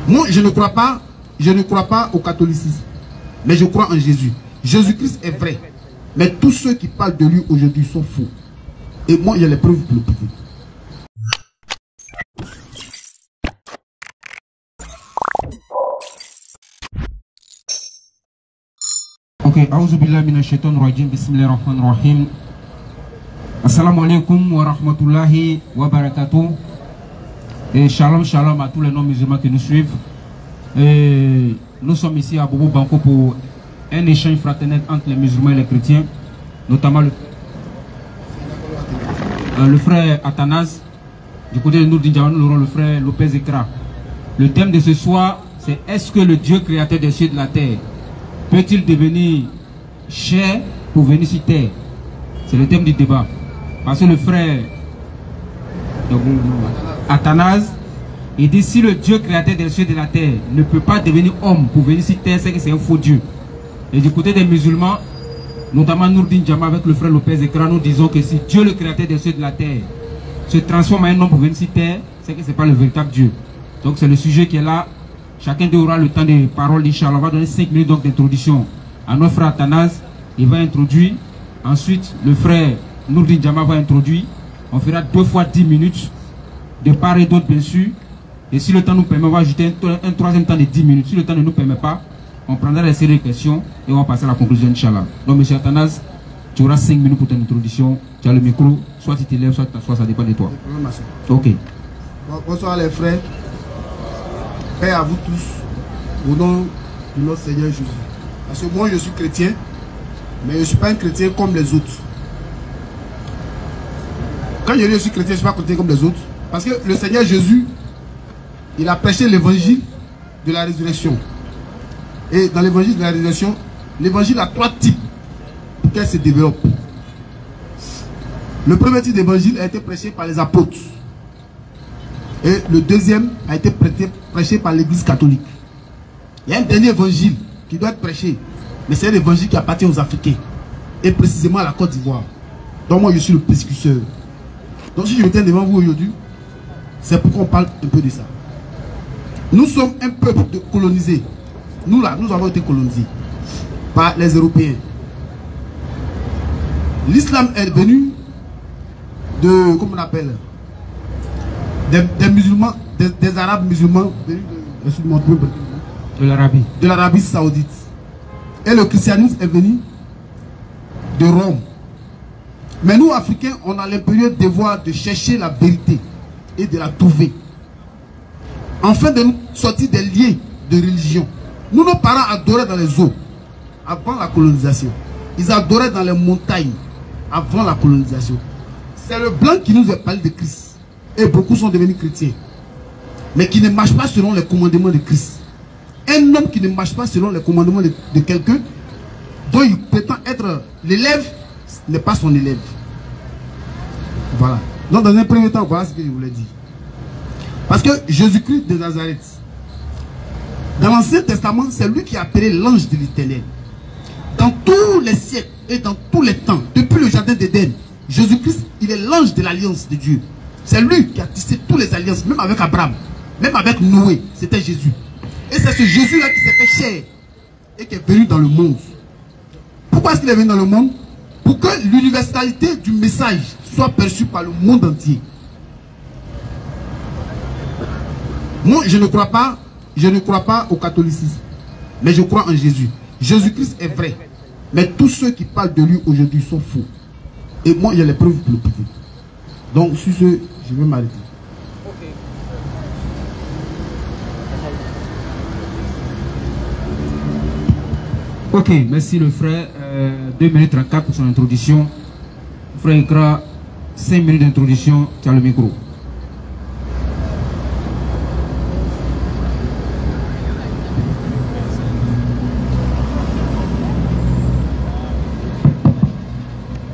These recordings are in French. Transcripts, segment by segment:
Moi, je ne crois pas au catholicisme, mais je crois en Jésus. Jésus-Christ est vrai, mais tous ceux qui parlent de lui aujourd'hui sont faux. Et moi, il y a les preuves pour le prouver. Ok, A'udhu billahi minash shaitanir rajim, bismillahir rahmanir rahim. Assalamu alaikum wa rahmatullahi wa barakatuh. Et shalom, shalom à tous les non-musulmans qui nous suivent. Et nous sommes ici à Bobo Banco pour un échange fraternel entre les musulmans et les chrétiens, notamment le frère Athanase. Du côté de Nourdine Diawa, nous aurons le frère Lopez Ekra. Le thème de ce soir, c'est: est-ce que le Dieu créateur des cieux et de la terre peut-il devenir chair pour venir sur terre? C'est le thème du débat. Parce que le frère Athanase, il dit: si le Dieu créateur des cieux et de la terre ne peut pas devenir homme pour venir sur terre, c'est que c'est un faux Dieu. Et du côté des musulmans, notamment Nourdine Diawa avec le frère Lopez Ekra, nous disons que si Dieu, le créateur des cieux et de la terre, se transforme en un homme pour venir sur terre, c'est que ce n'est pas le véritable Dieu. Donc c'est le sujet qui est là. Chacun aura le temps de parole, Inch'Allah. On va donner 5 minutes d'introduction à notre frère Athanase. Il va introduire. Ensuite, le frère Nourdine Diawa va introduire. On fera 2 fois 10 minutes de part et d'autre, bien sûr. Et si le temps nous permet, on va ajouter un troisième temps de 10 minutes. Si le temps ne nous permet pas, on prendra les séries de questions et on va passer à la conclusion, Inch'Allah. Donc, monsieur Athanase, tu auras 5 minutes pour ton introduction. Tu as le micro. Soit tu t'élèves, soit tu t'assois, ça dépend de toi. Ok. Bonsoir les frères. Paix à vous tous, au nom de notre Seigneur Jésus. Parce que moi je suis chrétien, mais je ne suis pas un chrétien comme les autres. Quand je dis je suis chrétien, je ne suis pas chrétien comme les autres. Parce que le Seigneur Jésus, il a prêché l'évangile de la résurrection. Et dans l'évangile de la résurrection, l'évangile a 3 types pour qu'elle se développe. Le premier type d'évangile a été prêché par les apôtres. Et le deuxième a été prêché par l'église catholique. Il y a un dernier évangile qui doit être prêché. Mais c'est un évangile qui appartient aux Africains. Et précisément à la Côte d'Ivoire. Donc moi je suis le persécuteur. Donc si je me tiens devant vous aujourd'hui, c'est pourquoi on parle un peu de ça. Nous sommes un peuple colonisé. Nous là, nous avons été colonisés par les Européens. L'islam est venu de, comment on appelle, des musulmans, des arabes musulmans de l'Arabie saoudite. Et le christianisme est venu de Rome. Mais nous, Africains, on a l'impérieux devoir de chercher la vérité et de la trouver. Afin de nous sortir des liens de religion. Nous, nos parents adoraient dans les eaux avant la colonisation. Ils adoraient dans les montagnes avant la colonisation. C'est le blanc qui nous a parlé de Christ. Et beaucoup sont devenus chrétiens. Mais qui ne marchent pas selon les commandements de Christ. Un homme qui ne marche pas selon les commandements de quelqu'un, dont il prétend être l'élève, n'est pas son élève. Voilà. Donc dans un premier temps, voilà ce que je voulais dire. Parce que Jésus-Christ de Nazareth, dans l'Ancien Testament, c'est lui qui a appelé l'ange de l'Éternel. Dans tous les siècles et dans tous les temps, depuis le jardin d'Éden, Jésus-Christ, il est l'ange de l'alliance de Dieu. C'est lui qui a tissé toutes les alliances, même avec Abraham, même avec Noé, c'était Jésus. Et c'est ce Jésus-là qui s'est fait chair et qui est venu dans le monde. Pourquoi est-ce qu'il est venu dans le monde? Pour que l'universalité du message soit perçue par le monde entier. Moi, je ne crois pas au catholicisme, mais je crois en Jésus. Jésus-Christ est vrai, mais tous ceux qui parlent de lui aujourd'hui sont faux. Et moi, il y a les preuves pour le prouver. Donc, sur ce, je vais m'arrêter. Ok, merci le frère. 2 minutes 34 pour son introduction. Frère Ekra, 5 minutes d'introduction. Tu as le micro.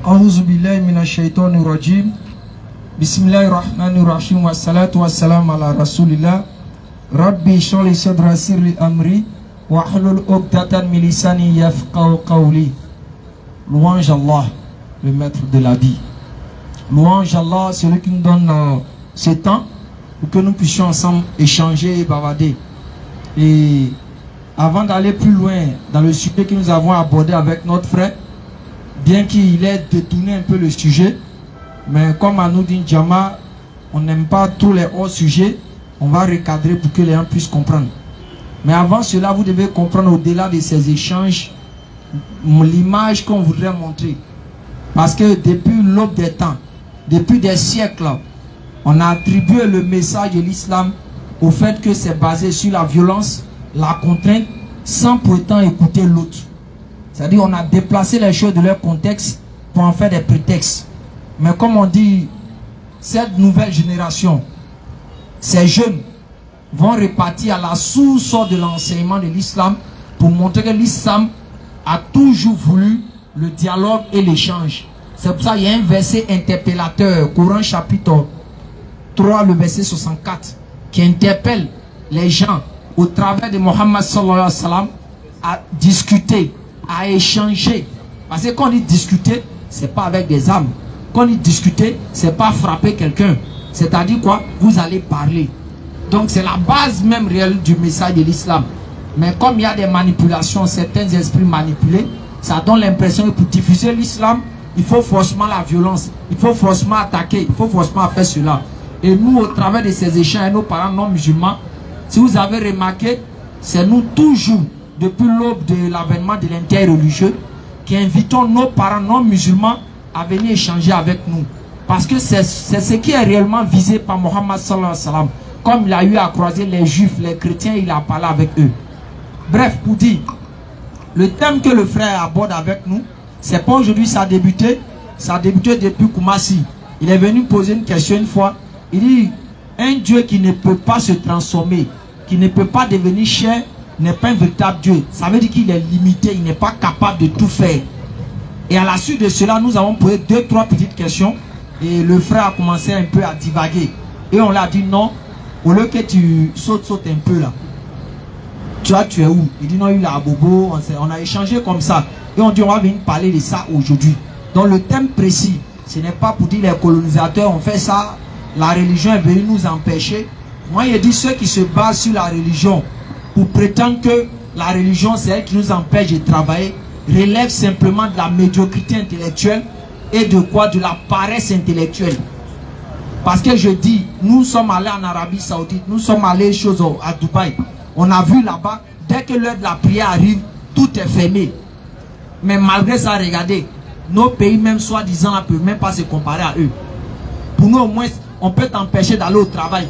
A'udhu billahi minash shaitanir rajim. Bismillahirrahmanirrahim. Wassalatu wassalamu ala rasulillah. Rabbi shrah sadri sirri amri wahlul 'uqdatan min lisani yafqahu qawli. Louange Allah, le maître de la vie. Louange Allah, celui qui nous donne ce temps pour que nous puissions ensemble échanger et bavarder. Et avant d'aller plus loin dans le sujet que nous avons abordé avec notre frère, bien qu'il ait détourné un peu le sujet, mais comme à Nourdine Djama, on n'aime pas tous les hauts sujets, on va recadrer pour que les gens puissent comprendre. Mais avant cela, vous devez comprendre au-delà de ces échanges, l'image qu'on voudrait montrer. Parce que depuis l'aube des temps, depuis des siècles, on a attribué le message de l'islam au fait que c'est basé sur la violence, la contrainte, sans pourtant écouter l'autre. C'est-à-dire on a déplacé les choses de leur contexte pour en faire des prétextes. Mais comme on dit, cette nouvelle génération, ces jeunes vont repartir à la source de l'enseignement de l'islam pour montrer que l'islam a toujours voulu le dialogue et l'échange. C'est pour ça qu'il y a un verset interpellateur, Coran chapitre 3, le verset 64, qui interpelle les gens au travers de Mohammed sallallahu alayhi wa sallam à discuter, à échanger. Parce que quand on dit discuter, c'est pas avec des armes. Quand on dit discuter, c'est pas frapper quelqu'un. C'est-à-dire quoi? Vous allez parler. Donc c'est la base même réelle du message de l'islam. Mais comme il y a des manipulations, certains esprits manipulés, ça donne l'impression que pour diffuser l'islam, il faut forcément la violence, il faut forcément attaquer, il faut forcément faire cela. Et nous, au travers de ces échanges, nos parents non musulmans, si vous avez remarqué, c'est nous toujours, depuis l'aube de l'avènement de l'interreligieux, qui invitons nos parents non musulmans à venir échanger avec nous. Parce que c'est ce qui est réellement visé par Mohammed sallallahu alayhi wa sallam. Comme il a eu à croiser les juifs, les chrétiens, il a parlé avec eux. Bref, pour dire, le thème que le frère aborde avec nous, c'est pas aujourd'hui ça a débuté depuis Koumassi. Il est venu poser une question une fois. Il dit, un Dieu qui ne peut pas se transformer, qui ne peut pas devenir chair, n'est pas un véritable Dieu. Ça veut dire qu'il est limité, il n'est pas capable de tout faire. Et à la suite de cela, nous avons posé 2-3 petites questions. Et le frère a commencé un peu à divaguer. Et on l'a dit non, au lieu que tu sautes un peu là. Tu es où? Il dit non, il est à Bobo. On a échangé comme ça. Et on dit on va venir parler de ça aujourd'hui. Donc le thème précis, ce n'est pas pour dire les colonisateurs ont fait ça, la religion est venue nous empêcher. Moi, il dit ceux qui se basent sur la religion pour prétendre que la religion c'est elle qui nous empêche de travailler, relève simplement de la médiocrité intellectuelle et de quoi? De la paresse intellectuelle. Parce que je dis, nous sommes allés en Arabie Saoudite, nous sommes allés à Dubaï. On a vu là-bas, dès que l'heure de la prière arrive, tout est fermé. Mais malgré ça, regardez, nos pays même soi-disant ne peuvent même pas se comparer à eux. Pour nous au moins, on peut t'empêcher d'aller au travail.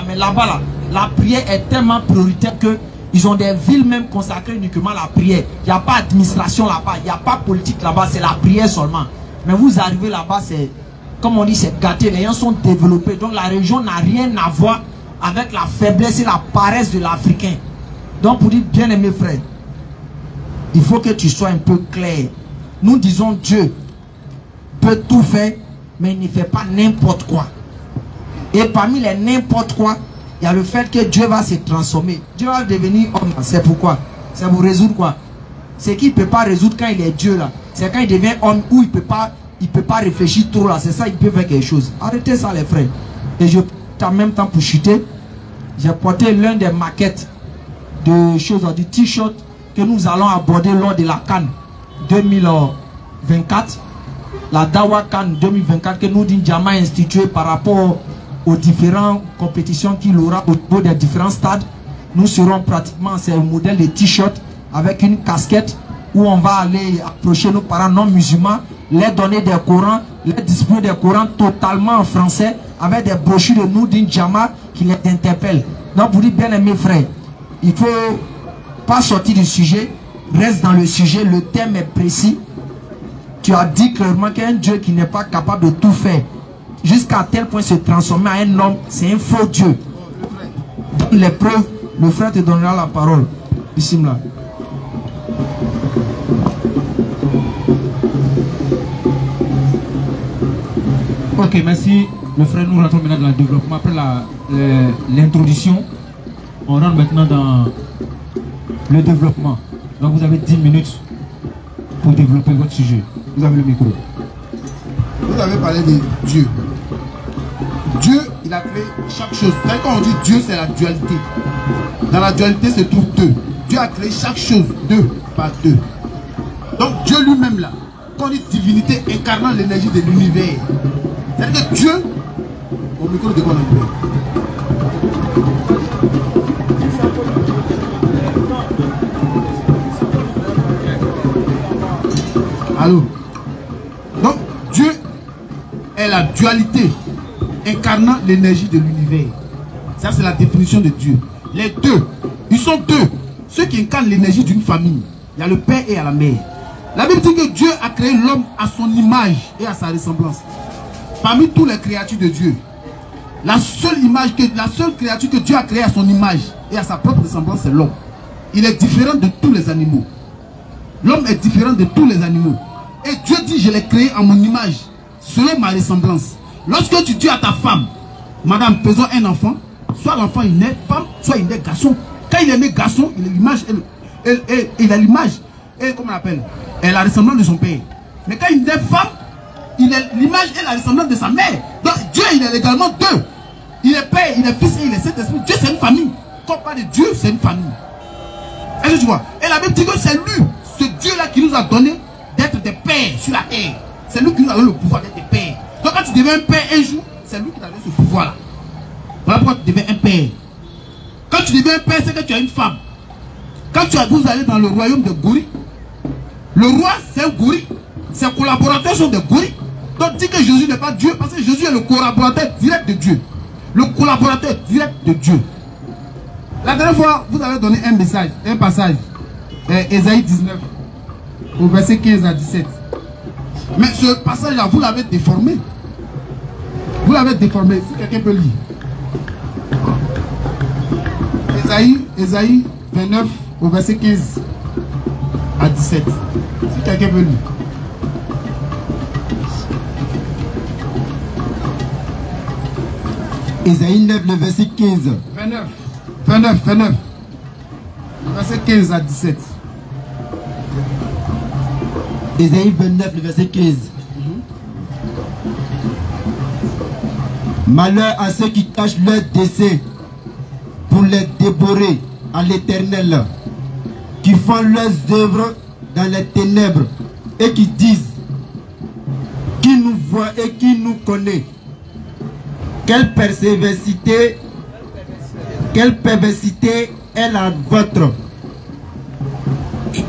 Mais là-bas, la prière est tellement prioritaire qu'ils ont des villes même consacrées uniquement à la prière. Il n'y a pas d'administration là-bas, il n'y a pas de politique là-bas, c'est la prière seulement. Mais vous arrivez là-bas, c'est, comme on dit, c'est gâté, les gens sont développés. Donc la région n'a rien à voir avec la faiblesse et la paresse de l'Africain. Donc pour dire, bien aimé frère, il faut que tu sois un peu clair. Nous disons Dieu peut tout faire, mais il ne fait pas n'importe quoi. Et parmi les n'importe quoi, il y a le fait que Dieu va se transformer. Dieu va devenir homme. C'est pourquoi? C'est pour résoudre quoi? C'est qu'il ne peut pas résoudre quand il est Dieu là. C'est quand il devient homme où il ne peut pas réfléchir trop là. C'est ça, il peut faire quelque chose. Arrêtez ça les frères. Et je, en même temps pour chuter, j'ai porté l'un des maquettes de choses, du t-shirt que nous allons aborder lors de la CAN 2024. La Dawa CAN 2024 que Nourdine Djama a instituée par rapport aux différentes compétitions qu'il aura au niveau des différents stades. Nous serons pratiquement ces modèles de t-shirt avec une casquette où on va aller approcher nos parents non musulmans, les donner des Corans, les distribuer des Corans totalement en français avec des brochures de Nourdine Djama qui les interpellent. Donc vous dites bien aimé frère, il ne faut pas sortir du sujet, reste dans le sujet, le thème est précis. Tu as dit clairement qu'un Dieu qui n'est pas capable de tout faire, jusqu'à tel point se transformer en un homme, c'est un faux Dieu. Donne les preuves, le frère te donnera la parole. Bismillah. Ok, merci. Le frère, nous rentrons maintenant dans le développement. Après l'introduction, on rentre maintenant dans le développement. Donc vous avez 10 minutes pour développer votre sujet. Vous avez le micro. Vous avez parlé de Dieu. Dieu, il a créé chaque chose. Vous savez, quand on dit Dieu, c'est la dualité. Dans la dualité se trouve deux. Dieu a créé chaque chose, deux par deux. Donc Dieu lui-même là, quand on dit divinité incarnant l'énergie de l'univers, c'est-à-dire que Dieu, au micro de quoi on est. Allô? Donc Dieu est la dualité incarnant l'énergie de l'univers. Ça c'est la définition de Dieu. Les deux, ils sont deux. Ceux qui incarnent l'énergie d'une famille. Il y a le père et il y a la mère. La Bible dit que Dieu a créé l'homme à son image et à sa ressemblance. Parmi toutes les créatures de Dieu, la seule créature que Dieu a créée à son image et à sa propre ressemblance, c'est l'homme. Il est différent de tous les animaux. L'homme est différent de tous les animaux. Et Dieu dit, je l'ai créé à mon image, selon ma ressemblance. Lorsque tu dis à ta femme, madame, faisons un enfant, soit l'enfant il naît femme, soit il naît garçon. Quand il est né garçon, il a l'image, il a l'image, et comment on appelle, et la ressemblance de son père. Mais quand il naît femme, il a l'image et la ressemblance de sa mère. Donc Dieu, il est également deux. Il est père, il est fils et il est Saint-Esprit. Dieu, c'est une famille. Quand on parle de Dieu, c'est une famille. Est-ce que tu vois? Et la Bible dit que c'est lui, ce Dieu-là qui nous a donné d'être des pères sur la terre. C'est lui qui nous a donné le pouvoir d'être des pères. Donc quand tu deviens un père un jour, c'est lui qui t'a donné ce pouvoir-là. Voilà pourquoi tu deviens un père. Quand tu deviens un père, c'est que tu as une femme. Quand vous allez dans le royaume de Gouri, le roi c'est un Gouri. Ses collaborateurs sont des Gouri. Donc dis que Jésus n'est pas Dieu parce que Jésus est le collaborateur direct de Dieu. Le collaborateur direct de Dieu. La dernière fois, vous avez donné un message, un passage. Ésaïe 19, au verset 15 à 17. Mais ce passage-là, vous l'avez déformé. Vous l'avez déformé. Si quelqu'un peut lire. Ésaïe 29, au verset 15 à 17. Si quelqu'un peut lire. Ésaïe 9, le verset 15. 29. Verset 15 à 17. Ésaïe 29, le verset 15. Malheur à ceux qui cachent leur dessein pour les dévorer à l'Éternel, qui font leurs œuvres dans les ténèbres et qui disent, qui nous voit et qui nous connaît. Quelle perversité est la vôtre?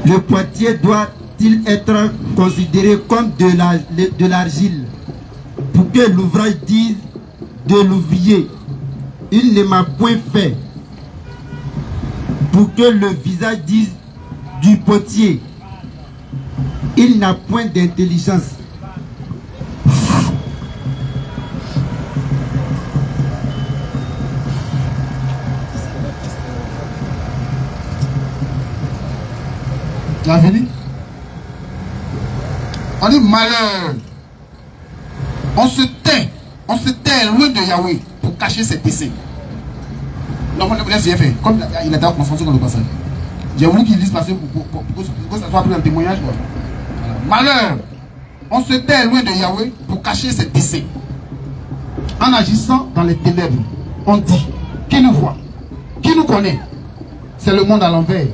Le potier doit-il être considéré comme de l'argile pour que l'ouvrage dise de l'ouvrier, il ne m'a point fait, pour que le visage dise du potier, il n'a point d'intelligence. La vie. On dit malheur. On se tait loin de Yahweh pour cacher ses desseins. Non, moi, j'ai fait. Comme il a déjà consensus dans le passage. J'ai voulu qu'il dise passer pour que ça soit pris un témoignage. Voilà. Malheur. On se tait loin de Yahweh pour cacher ses desseins. En agissant dans les ténèbres, on dit, qui nous voit, qui nous connaît, c'est le monde à l'envers.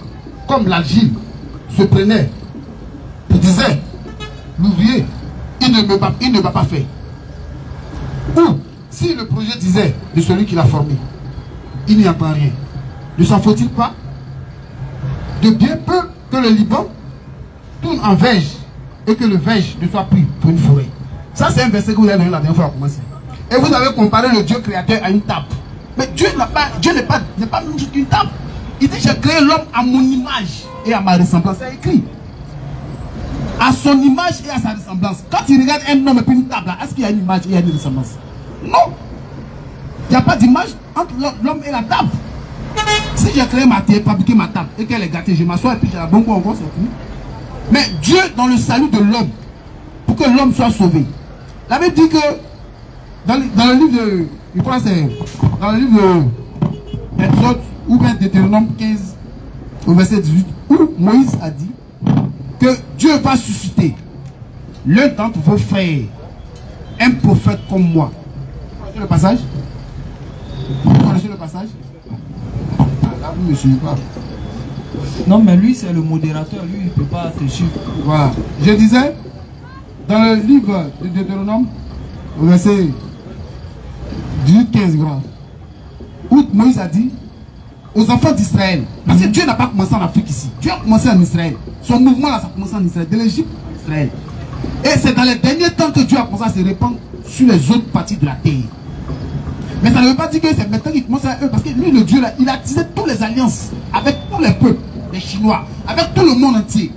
Comme l'argile se prenait, il disait, l'ouvrier, il ne va pas faire. Ou, si le projet disait de celui qui l'a formé, il n'y entend rien. Ne s'en faut-il pas de bien peu que le Liban tourne en verge et que le verge ne soit pris pour une forêt? Ça, c'est un verset que vous avez donné la dernière fois à commencer. Et vous avez comparé le Dieu créateur à une table. Mais Dieu n'est pas même chose qu'une table. Il dit, j'ai créé l'homme à mon image et à ma ressemblance. C'est écrit. À son image et à sa ressemblance. Quand tu regardes un homme et puis une table, est-ce qu'il y a une image et il y a une ressemblance? Non. Il n'y a pas d'image entre l'homme et la table. Si j'ai créé ma terre, fabriqué ma table et qu'elle est gâtée, je m'assois et puis j'ai la bonne encore, c'est fini. Mais Dieu, dans le salut de l'homme, pour que l'homme soit sauvé, la Bible dit que dans le livre de, je crois c'est dans le livre d'Exode ou bien Deutéronome 15 au verset 18, où Moïse a dit que Dieu va susciter l'un d'entre vos frères, un prophète comme moi. C'est le passage. Vous connaissez le passage? Là, vous ne me suivez pas. Non, mais lui, c'est le modérateur. Lui, il ne peut pas te suivre. Voilà. Je disais, dans le livre de Deutéronome, au verset 18-15 grands, où Moïse a dit aux enfants d'Israël, parce que Dieu n'a pas commencé en Afrique ici, Dieu a commencé en Israël. Son mouvement là, ça a commencé en Israël, de l'Égypte à Israël. Et c'est dans les derniers temps que Dieu a commencé à se répandre sur les autres parties de la terre. Mais ça ne veut pas dire que c'est maintenant qu'il commence à eux, parce que lui, le Dieu là, il a tissé toutes les alliances avec tous les peuples, les Chinois, avec tout le monde entier,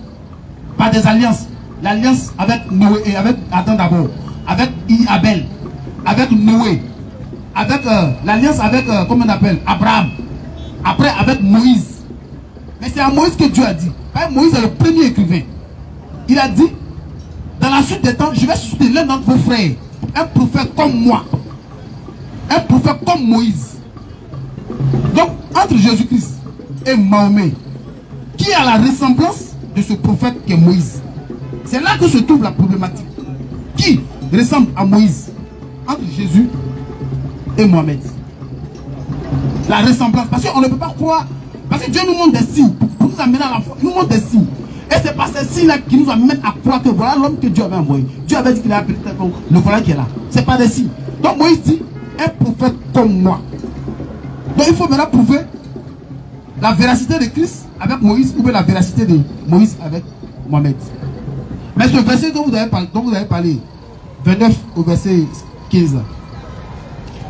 par des alliances. L'alliance avec Noé et avec Adam d'abord, avec Abel, avec Noé, avec l'alliance avec, comment on appelle, Abraham, après avec Moïse. Mais c'est à Moïse que Dieu a dit. Moïse est le premier écrivain. Il a dit, dans la suite des temps, je vais susciter l'un d'entre vos frères, un prophète comme moi, un prophète comme Moïse. Donc, entre Jésus-Christ et Mahomet, qui a la ressemblance de ce prophète qui est Moïse? C'est là que se trouve la problématique. Qui ressemble à Moïse entre Jésus et Mohamed? La ressemblance. Parce qu'on ne peut pas croire. Parce que Dieu nous montre des signes pour nous amener à la foi. Il nous montre des signes. Et c'est pas ces signes-là qui nous amènent à croire que voilà l'homme que Dieu avait envoyé. Dieu avait dit qu'il a appelé le voilà qui est là. C'est pas des signes. Donc Moïse dit un prophète comme moi. Donc il faut maintenant prouver la véracité de Christ avec Moïse ou bien la véracité de Moïse avec Mohamed. Mais ce verset dont vous avez parlé, 29 au verset 15,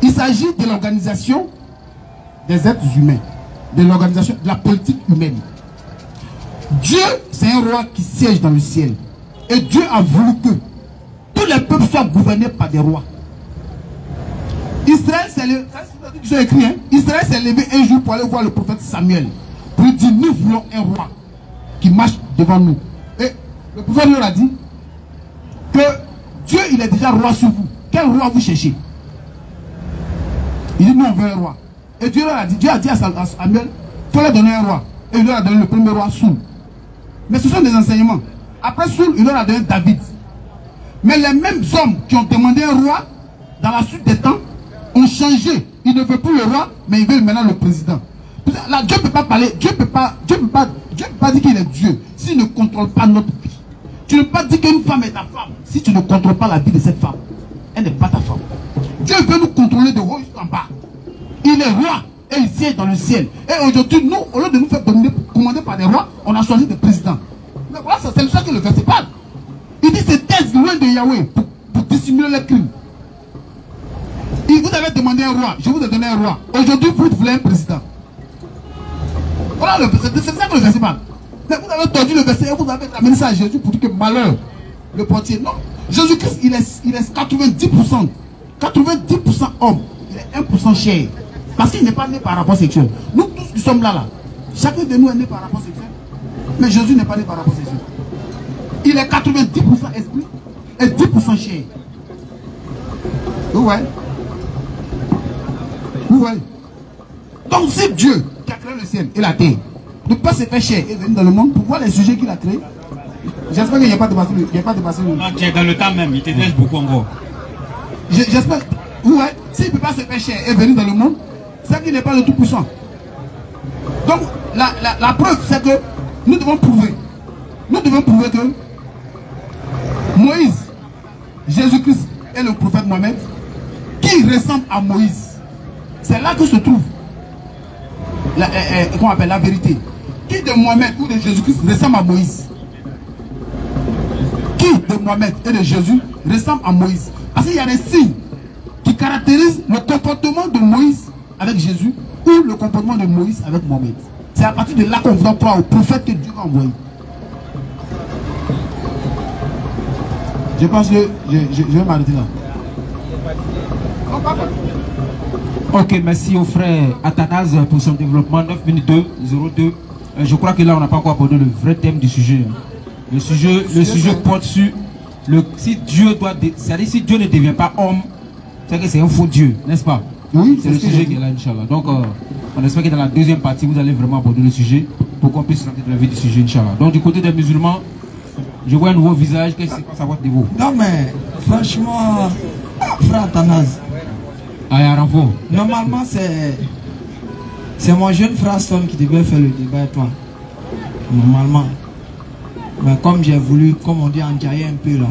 il s'agit de l'organisation des êtres humains, de l'organisation de la politique humaine. Dieu, c'est un roi qui siège dans le ciel. Et Dieu a voulu que tous les peuples soient gouvernés par des rois. Israël s'est levé, hein? Israël s'est levé un jour pour aller voir le prophète Samuel. Pour lui dire, nous voulons un roi qui marche devant nous. Et le prophète leur a dit que Dieu, il est déjà roi sur vous. Quel roi vous cherchez? Il dit, nous on veut un roi. Et Dieu leur a dit, Dieu a dit à Samuel, il faut leur donner un roi. Et il leur a donné le premier roi, Saul. Mais ce sont des enseignements. Après Saul, il leur a donné David. Mais les mêmes hommes qui ont demandé un roi, dans la suite des temps, ont changé. Ils ne veulent plus le roi, mais ils veulent maintenant le président. Là, Dieu ne peut pas parler, Dieu ne peut pas dire qu'il est Dieu s'il ne contrôle pas notre vie. Tu ne peux pas dire qu'une femme est ta femme si tu ne contrôles pas la vie de cette femme. Elle n'est pas ta femme. Dieu veut nous contrôler de haut jusqu'en bas. Il est roi et il siège dans le ciel. Et aujourd'hui, nous, au lieu de nous faire commander par des rois, on a choisi des présidents. Mais voilà, c'est ça que le verset parle. Il dit c'est thèse loin de Yahweh pour dissimuler les crimes. Il vous avait demandé un roi, je vous ai donné un roi. Aujourd'hui, vous voulez un président. Voilà, c'est ça que le verset parle. Mais vous avez tordu le verset et vous avez amené ça à Jésus pour dire que malheur, le portier. Non, Jésus-Christ, il est 90%. 90% homme, il est 1% chair. Parce qu'il n'est pas né par rapport sexuel. Nous tous qui sommes là, chacun de nous est né par rapport sexuel. Mais Jésus n'est pas né par rapport sexuel. Il est 90% esprit et 10% chair. Vous voyez? Vous voyez? Donc c'est Dieu qui a créé le ciel et la terre. Ne pas se faire chair et venir dans le monde pour voir les sujets qu'il a créés. J'espère qu'il n'y a pas de passé. Non, tu es dans le temps même, il te laisse beaucoup encore. J'espère. Ouais, s'il ne peut pas se faire chair et venir dans le monde, c'est qu'il n'est pas le tout-puissant. Donc, la preuve, c'est que nous devons prouver. Nous devons prouver que Moïse, Jésus-Christ et le prophète Mohamed, qui ressemble à Moïse, c'est là que se trouve qu'on appelle la vérité. Qui de Mohamed ou de Jésus-Christ ressemble à Moïse? Qui de Mohamed et de Jésus ressemble à Moïse? Parce qu'il y a des signes qui caractérisent le comportement de Moïse avec Jésus ou le comportement de Moïse avec Mohamed. C'est à partir de là qu'on doit croire au prophète que Dieu a envoyé. Je pense que je vais m'arrêter là. Ok, merci au frère Athanase pour son développement. 9 minutes 2, 02. Je crois que là, on n'a pas encore abordé le vrai thème du sujet. Le sujet porte sur si Dieu doit, c'est-à-dire si Dieu ne devient pas homme, c'est que c'est un faux Dieu, n'est-ce pas? Oui, c'est le sujet qui est là, Inch'Allah. Donc, on espère que dans la deuxième partie, vous allez vraiment aborder le sujet pour qu'on puisse rentrer dans la vie du sujet, Inch'Allah. Donc, du côté des musulmans, je vois un nouveau visage. Qu'est-ce qui se passe à votre niveau? Non, mais franchement, frère Athanase, Normalement, c'est mon jeune frère Stone qui devait faire le débat et toi. Normalement. Mais comme j'ai voulu, comme on dit, enjailler un peu là.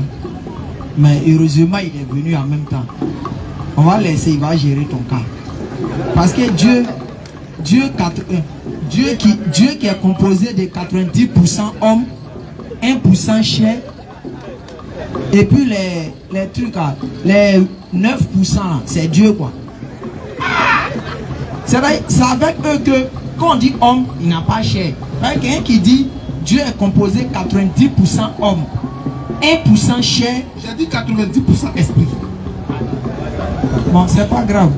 Mais heureusement, il est venu en même temps. On va laisser, il va gérer ton cas. Parce que Dieu qui est composé de 90% hommes, 1% chair, et puis les trucs là, les 9% là, c'est Dieu quoi. C'est avec eux que quand on dit homme, il n'a pas chair. Quelqu'un qui dit Dieu est composé 90% homme, 1% chair. J'ai dit 90% esprit. Bon, c'est pas grave.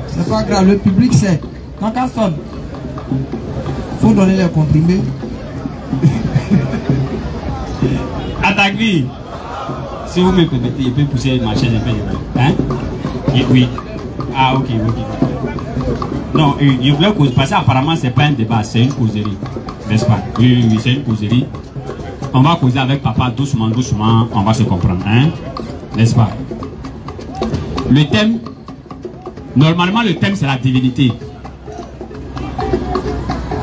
C'est pas grave, le public sait. Quand ça sonne, faut donner les comprimés. Attaque-lui. Si vous me permettez, je peux pousser ma chaise un peu. Hein? Oui. Ah, ok. Non, je voulais causer, parce qu'apparemment, ce n'est pas un débat, c'est une causerie. N'est-ce pas? Oui, c'est une causerie. On va causer avec papa doucement, on va se comprendre. Hein? N'est-ce pas? Le thème, normalement, le thème, c'est la divinité.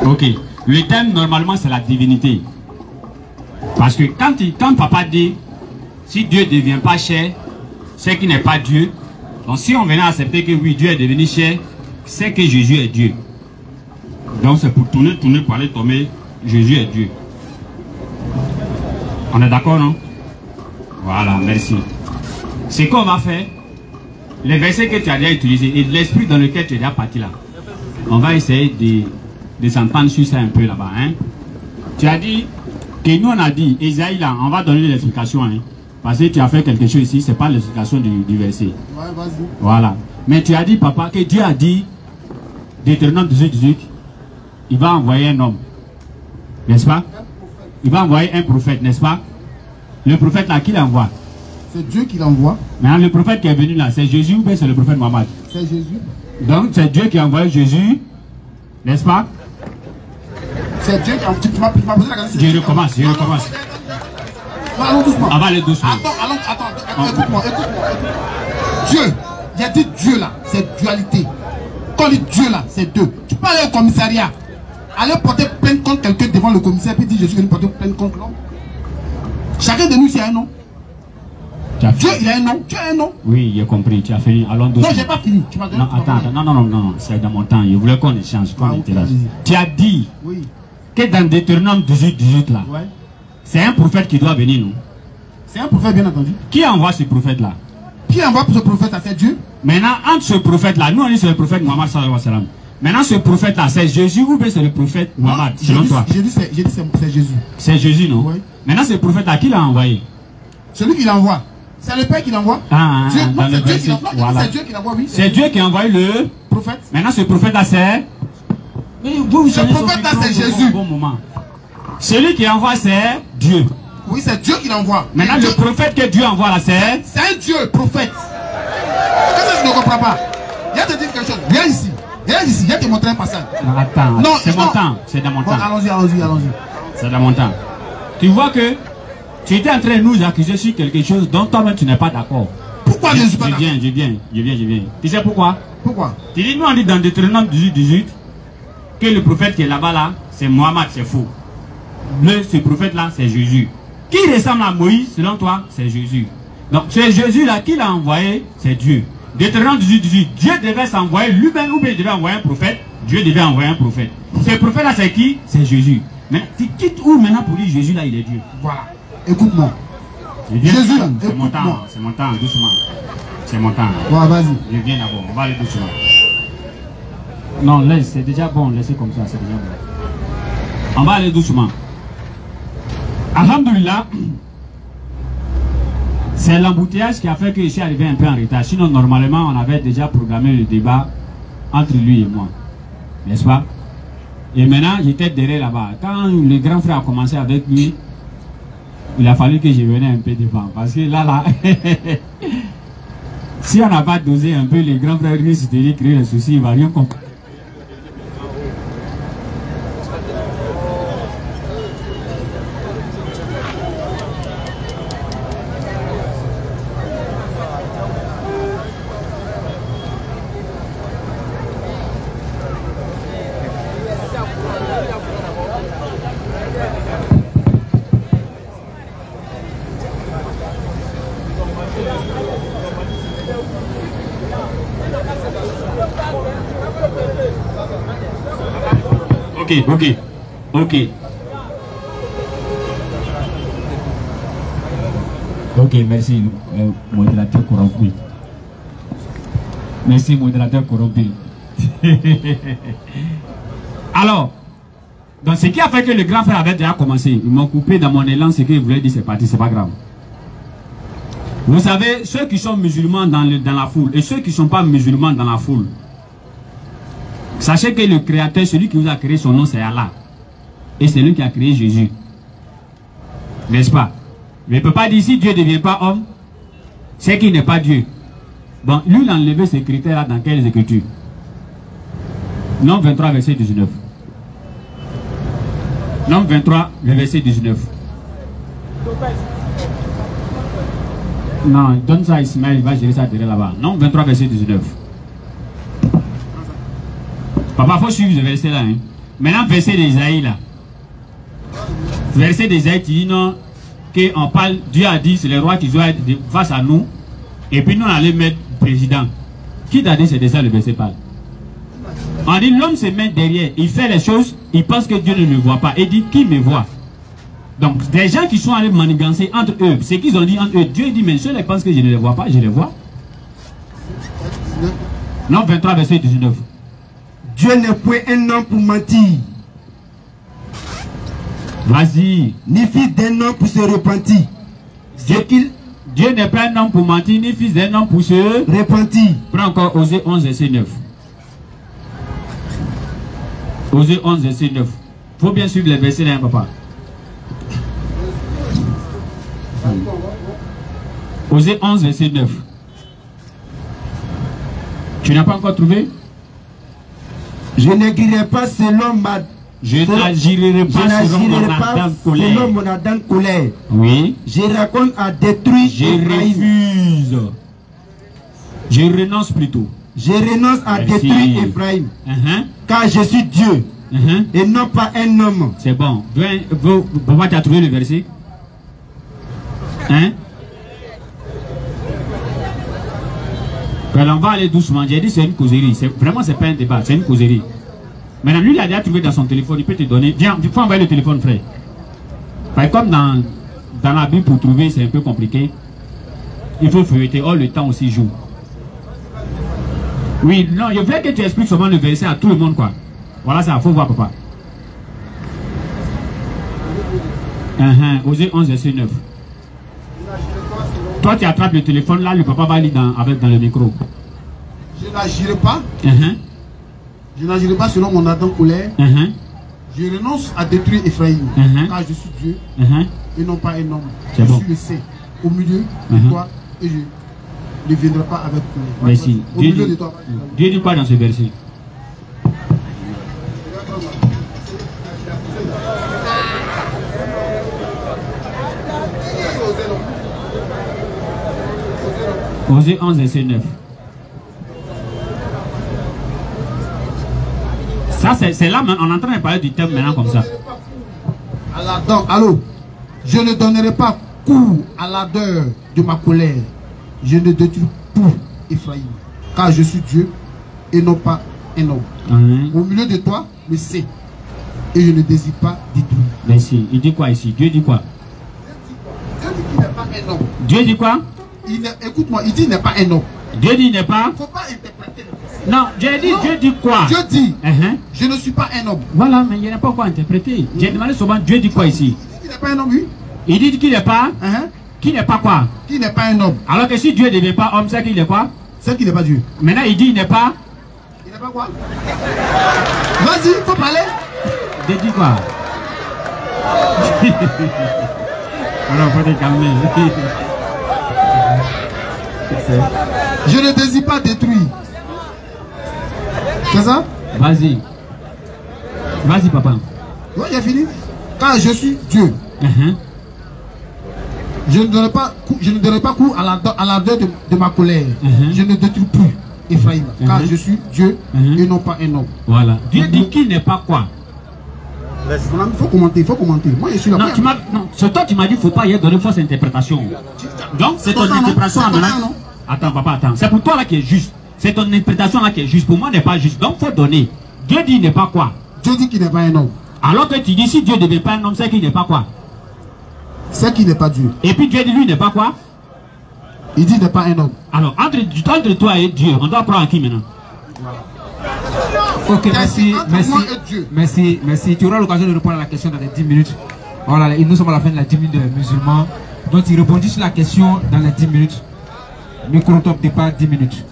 Ok. Le thème, normalement, c'est la divinité. Parce que quand papa dit, si Dieu ne devient pas chair, c'est qu'il n'est pas Dieu. Donc si on venait accepter que oui, Dieu est devenu chair, c'est que Jésus est Dieu. Donc c'est pour tourner, pour aller tomber, Jésus est Dieu. On est d'accord, non? Voilà, merci. Ce qu'on va faire, les versets que tu as déjà utilisés et l'esprit dans lequel tu es déjà parti là, on va essayer de s'entendre sur ça un peu là-bas. Hein? Tu as dit que nous on a dit, Isaïe là, on va donner l'explication. Hein? Parce que tu as fait quelque chose ici, ce n'est pas l'explication du verset. Ouais, vas-y. Voilà. Mais tu as dit, papa, que Dieu a dit, Deutéronome 18, il va envoyer un homme. N'est-ce pas? Il va envoyer un prophète, n'est-ce pas? Le prophète là, qui l'envoie? C'est Dieu qui l'envoie. Maintenant, le prophète qui est venu là, c'est Jésus ou bien c'est le prophète Mohammed? C'est Jésus. Donc, c'est Dieu qui a envoyé Jésus, n'est-ce pas? C'est Dieu qui a envoyé. Tu m'as posé la question. Je recommence. Allons doucement. On va aller doucement. Attends, écoute-moi. Dieu, il a dit Dieu là, c'est dualité. Quand on dit Dieu là, c'est deux. Tu peux aller au commissariat, aller porter plainte contre quelqu'un devant le commissaire, puis dire je suis venu porter plainte contre l'homme. Chacun de nous, c'est un nom. Dieu, il a un nom. Tu as un nom. Oui, j'ai compris. Tu as fini. Allons doucement. Non, j'ai pas fini. Tu m'as donné. Non, attends. Non. C'est dans mon temps. Je voulais qu'on échange, qu'on interagisse. Tu as dit que dans Deutéronome 18 là, c'est un prophète qui doit venir, non? C'est un prophète, bien entendu. Qui envoie ce prophète-là? Qui envoie ce prophète là? C'est Dieu. Maintenant, entre ce prophète-là, nous on dit c'est le prophète Mohammed sallallahu alayhi wa sallam. Maintenant, ce prophète-là, c'est Jésus ou bien c'est le prophète Mohammed, selon toi? J'ai dit c'est Jésus. C'est Jésus, non? Oui. Maintenant, ce prophète-là, qui l'a envoyé? Celui qui l'envoie. C'est le Père qui l'envoie. C'est Dieu qui l'envoie. Voilà. C'est Dieu qui l'envoie, oui. C'est Dieu qui a envoyé le prophète. Maintenant, ce prophète-là, c'est... Ce prophète-là, c'est Jésus. Bon moment. Celui qui envoie, c'est Dieu. Oui, c'est Dieu qui l'envoie. Maintenant, le prophète que Dieu envoie là, c'est... C'est un Dieu, prophète. Qu'est-ce que tu ne comprends pas? Viens te dire quelque chose. Viens ici, viens te montrer un passage. Non, attends, non, c'est mon temps. C'est dans mon temps. Allons-y. C'est dans mon temps. Tu vois que tu étais en train de nous accuser sur quelque chose dont toi-même tu n'es pas d'accord. Pourquoi je ne suis pas d'accord? Je viens. Tu sais pourquoi? Pourquoi? Tu dis, nous on dit dans Deutéronome 18 que le prophète qui est là-bas là, c'est Mohammed, c'est faux. Ce prophète-là, c'est Jésus. Qui ressemble à Moïse, selon toi, c'est Jésus. Donc, c'est Jésus-là qui l'a envoyé, c'est Dieu. Deutéronome 18, Dieu devait s'envoyer lui-même, ou bien il devait envoyer un prophète. Dieu devait envoyer un prophète. Ce prophète-là, c'est qui? C'est Jésus. Mais tu quittes où maintenant pour dire Jésus-là, il est Dieu? Voilà. Écoute-moi. Jésus, c'est mon temps, doucement. C'est mon temps. Ouais, vas-y. Je viens d'abord, on va aller doucement. Non, laisse, c'est déjà bon, laissez comme ça, c'est déjà bon. On va aller doucement. Alhamdulillah, c'est l'embouteillage qui a fait que je suis arrivé un peu en retard. Sinon, normalement, on avait déjà programmé le débat entre lui et moi. N'est-ce pas? Et maintenant, j'étais derrière là-bas. Quand le grand frère a commencé avec lui, il a fallu que je venais un peu devant. Parce que là, si on n'a pas dosé un peu, les grands frères risquent de créer des soucis, il ne va rien comprendre. Ok. Ok, merci, modérateur corrompu. Merci, modérateur corrompu. Alors, donc ce qui a fait que le grand frère avait déjà commencé, ils m'ont coupé dans mon élan, ce qu'il voulait dire, c'est parti, c'est pas grave. Vous savez, ceux qui sont musulmans dans la foule et ceux qui ne sont pas musulmans dans la foule, sachez que le créateur, celui qui vous a créé, son nom c'est Allah. Et c'est lui qui a créé Jésus. N'est-ce pas? Mais il ne peut pas dire si Dieu ne devient pas homme, c'est qu'il n'est pas Dieu. Bon, lui, il a enlevé ces critères-là dans quelles écritures? Nombre 23, verset 19. Nombre 23, le verset 19. Non, donne ça à Ismaël, il va gérer ça derrière là-bas. Nombre 23, verset 19. Papa, il faut suivre ce verset-là. Hein. Maintenant, verset d'Isaïe, là. Verset d'Isaïe, tu dis non, qu'on parle, Dieu a dit, c'est les rois qui doivent être face à nous, et puis nous, on allait mettre président. Qui t'a dit c'est de ça le verset parle? On dit l'homme se met derrière, il fait les choses, il pense que Dieu ne le voit pas. Il dit qui me voit? Donc des gens qui sont allés manigancer entre eux, c'est qu'ils ont dit entre eux, Dieu dit mais ceux qui pensent que je ne les vois pas, je les vois. Non, 23 verset 19. Dieu n'est point un homme pour mentir. Vas-y. Ni fils d'un homme pour se repentir. Dieu n'est pas un homme pour mentir, ni fils d'un homme pour se repentir. Prends encore Osée 11 verset 9. Osée 11 verset 9. Il faut bien suivre les versets là, papa. Osée 11 verset 9. Tu n'as pas encore trouvé? Je n'agirai pas selon ma... Je n'agirai pas selon mon ardente colère. Oui. Je raconte à détruire. Je refuse. Je renonce plutôt. Je renonce à détruire Ephraïm. Car je suis Dieu. Et non pas un homme. C'est bon. Pourquoi tu as trouvé le verset? Hein? On va aller doucement. J'ai dit c'est une causerie. Vraiment, c'est pas un débat. C'est une causerie. Maintenant, lui, il a déjà trouvé dans son téléphone. Il peut te donner. Viens, il faut envoyer le téléphone, frère. Parce que comme dans la Bible, pour trouver, c'est un peu compliqué. Il faut feuilleter. Oh, le temps aussi joue. Oui, non, je voulais que tu expliques seulement le verset à tout le monde, quoi. Voilà ça, il faut voir, papa. Osée 11, verset 9. Toi, tu attrapes le téléphone, là, le papa va lire dans le micro. Je n'agirai pas. Je n'agirai pas selon mon ardente colère. Je renonce à détruire Ephraïm. Car je suis Dieu et non pas un homme. Je suis le Saint au milieu de toi et je ne viendrai pas avec toi. Merci. Dieu dit quoi dans ce verset? Osée 11 verset 9. Ça c'est là, on est en train de parler du thème maintenant comme ça. Allô, je ne donnerai pas cours à l'ardeur de ma colère. Je ne détruis plus Ephraïm. Car je suis Dieu et non pas un homme. Au milieu de toi, le sais. Et je ne désire pas détruire. Merci. Il dit quoi ici? Dieu dit quoi? Dieu dit qu'il n'est pas un homme. Dieu dit quoi? Écoute-moi, il dit qu'il n'est pas un homme. Dieu dit n'est pas. Il ne faut pas interpréter. Non, Dieu dit quoi? Dieu dit, je ne suis pas un homme. Voilà, mais il n'y a pas quoi interpréter. J'ai demandé souvent, Dieu dit quoi ici? Il dit qu'il n'est pas un homme, oui. Il dit qu'il n'est pas. Qui n'est pas quoi? Qui n'est pas un homme. Alors que si Dieu ne devient pas homme, c'est qu'il est quoi? C'est qu'il n'est pas Dieu. Maintenant, il dit il n'est pas. Il n'est pas quoi? Vas-y, il faut parler. Dieu dit quoi? Alors, il faut te calmer. Je ne désire pas détruire. C'est ça? Vas-y. Vas-y, papa. Oui, il a fini. Car je suis Dieu. Je ne donnerai pas cours à l'ardeur de ma colère. Je ne détruis plus Ephraïm. Car je suis Dieu et non pas un homme. Voilà. Dieu dit qu'il n'est pas quoi? Il faut commenter, il faut commenter. Moi, je suis là. Non, c'est toi qui m'as dit qu'il ne faut pas y donner fausse interprétation. Donc, c'est ton interprétation maintenant. Attends, papa, attends. C'est pour toi là qui est juste. C'est ton interprétation là qui est juste. Pour moi, n'est pas juste. Donc, il faut donner. Dieu dit n'est pas quoi? Dieu dit qu'il n'est pas un homme. Alors que tu dis si Dieu ne devait pas un homme, c'est qu'il n'est pas quoi? C'est qu'il n'est pas Dieu. Et puis Dieu dit lui n'est pas quoi? Il dit qu'il n'est pas un homme. Alors entre toi et Dieu, on doit croire en qui maintenant? Ok, merci, entre merci, moi et Dieu. merci. Tu auras l'occasion de répondre à la question dans les 10 minutes. Voilà, et nous sommes à la fin de la 10 minutes de musulmans. Donc il répondit sur la question dans les 10 minutes. Micro top départ 10 minutes.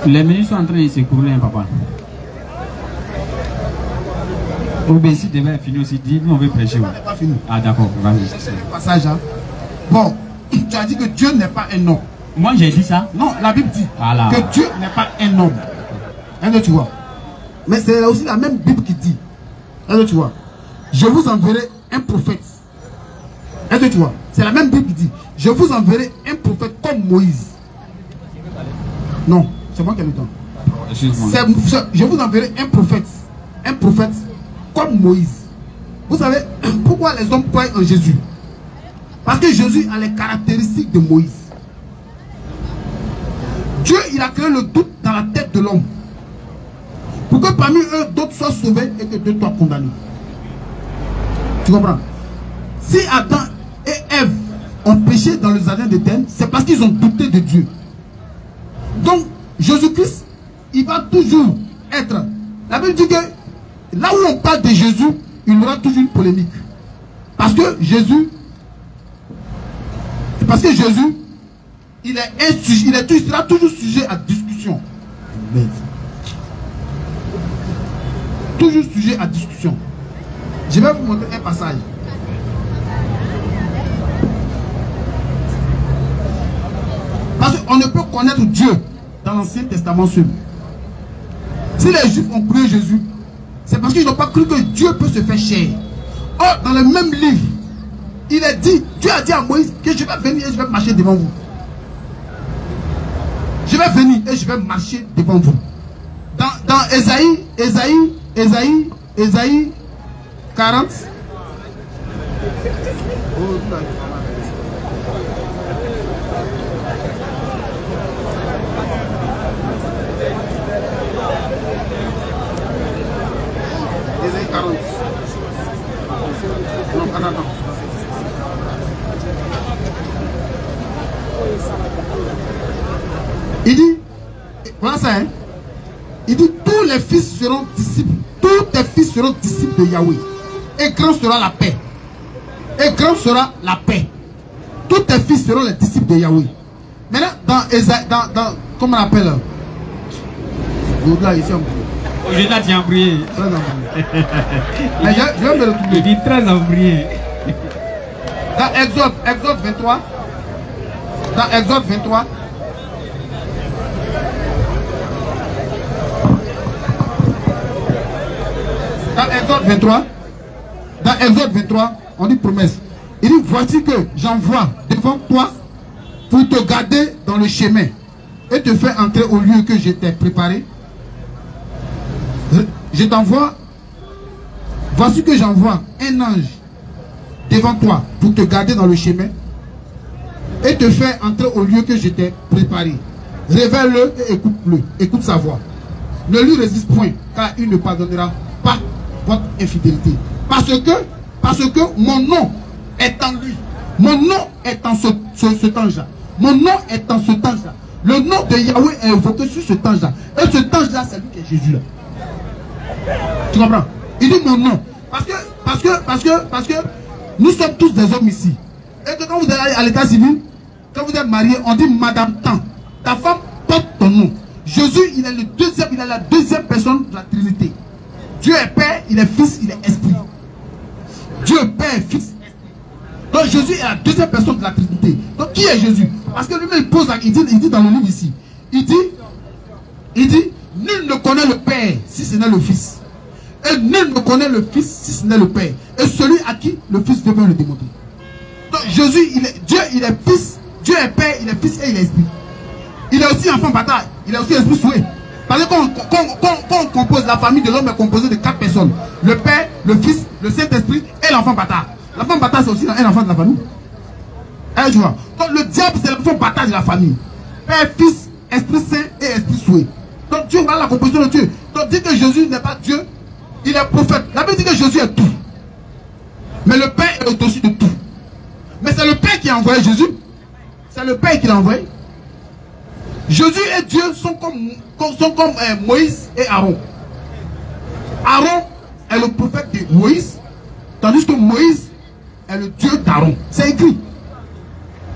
Les minutes sont en train de s'écouler, papa. Obéi devait finir aussi. Dit, nous on veut prêcher. n'est pas fini. Ah d'accord, vas-y. C'est le passage. Hein. Bon, tu as dit que Dieu n'est pas un homme. Moi j'ai dit ça. Non, la Bible dit Voilà. que Dieu n'est pas un homme. Est-ce que tu vois? Mais c'est aussi la même Bible qui dit, est-ce que tu vois? Je vous enverrai un prophète. Est-ce que tu vois? C'est la même Bible qui dit, je vous enverrai un prophète comme Moïse. Non, c'est moi qui ai le temps. Je vous enverrai un prophète comme Moïse. Vous savez pourquoi les hommes croient en Jésus? Parce que Jésus a les caractéristiques de Moïse. Dieu, il a créé le doute dans la tête de l'homme. Pour que parmi eux, d'autres soient sauvés et que d'autres soient condamnés. Tu comprends? Si Adam et Ève ont péché dans le jardin d'Éden, c'est parce qu'ils ont douté de Dieu. Donc, Jésus-Christ, il va toujours être. La Bible dit que là où on parle de Jésus, il y aura toujours une polémique. Parce que Jésus, il sera toujours sujet à discussion. Toujours sujet à discussion. Je vais vous montrer un passage. Parce qu'on ne peut connaître Dieu dans l'Ancien Testament seul. Si les Juifs ont cru Jésus, c'est parce qu'ils n'ont pas cru que Dieu peut se faire chair. Or, dans le même livre, il est dit, Dieu a dit à Moïse que je vais venir et je vais marcher devant vous. Je vais venir et je vais marcher devant vous. Dans Ésaïe 40. Ésaïe 40. Non, attends. Il dit, voilà ça, hein? Il dit, tous les fils seront disciples, tous tes fils seront disciples de Yahweh. Et grand sera la paix. Et grand sera la paix. Tous tes fils seront les disciples de Yahweh. Maintenant, dans comment on appelle? Là, ici, on Je t'ai embrouillé. très embrouillé. Mais je vais me retrouver. Il dit très embrouillé. Dans Exode 23. Dans Exode 23. Dans Exode 23, on dit promesse. Il dit, voici que j'envoie devant toi pour te garder dans le chemin et te faire entrer au lieu que je t'ai préparé. Je t'envoie, voici que j'envoie un ange devant toi pour te garder dans le chemin et te faire entrer au lieu que je t'ai préparé. Révèle-le et écoute-le, écoute sa voix. Ne lui résiste point, car il ne pardonnera pas votre infidélité. Parce que mon nom est en lui. Mon nom est en cet ange-là. Mon nom est en cet ange-là. Le nom de Yahweh est invoqué sur ce ange-là. Et ce ange-là, c'est lui qui est Jésus là. Tu comprends? Il dit mon nom. Parce que nous sommes tous des hommes ici. Et que quand vous allez à l'état civil, quand vous êtes marié, on dit Madame Tant. Ta femme porte ton nom. Jésus, il est la deuxième personne de la Trinité. Dieu est Père, il est Fils, il est Esprit. Dieu est Père, Fils, Esprit. Donc Jésus est la deuxième personne de la Trinité. Donc qui est Jésus? Parce que lui-même il pose, il dit dans le livre ici, il dit, nul ne connaît le Père si ce n'est le Fils. Et nul ne connaît le Fils si ce n'est le Père. Et celui à qui le Fils devait le démontrer. Donc Jésus, Dieu, il est Fils, Dieu est Père, il est Fils et il est Esprit. Il est aussi enfant bataille, il est aussi esprit souhait. Parce que quand on compose, la famille de l'homme est composée de 4 personnes. Le Père, le Fils, le Saint-Esprit et l'enfant bâtard. L'enfant bâtard, c'est aussi un enfant de la famille. Tu vois. Donc le diable, c'est l'enfant bâtard de la famille. Père, Fils, Esprit Saint et Esprit souhait. Donc Dieu, voilà la composition de Dieu. Donc dire que Jésus n'est pas Dieu, il est prophète. La Bible dit que Jésus est tout. Mais le Père est au-dessus de tout. Mais c'est le Père qui a envoyé Jésus. C'est le Père qui l'a envoyé. Jésus et Dieu sont comme Moïse et Aaron. Aaron est le prophète de Moïse, tandis que Moïse est le Dieu d'Aaron. C'est écrit.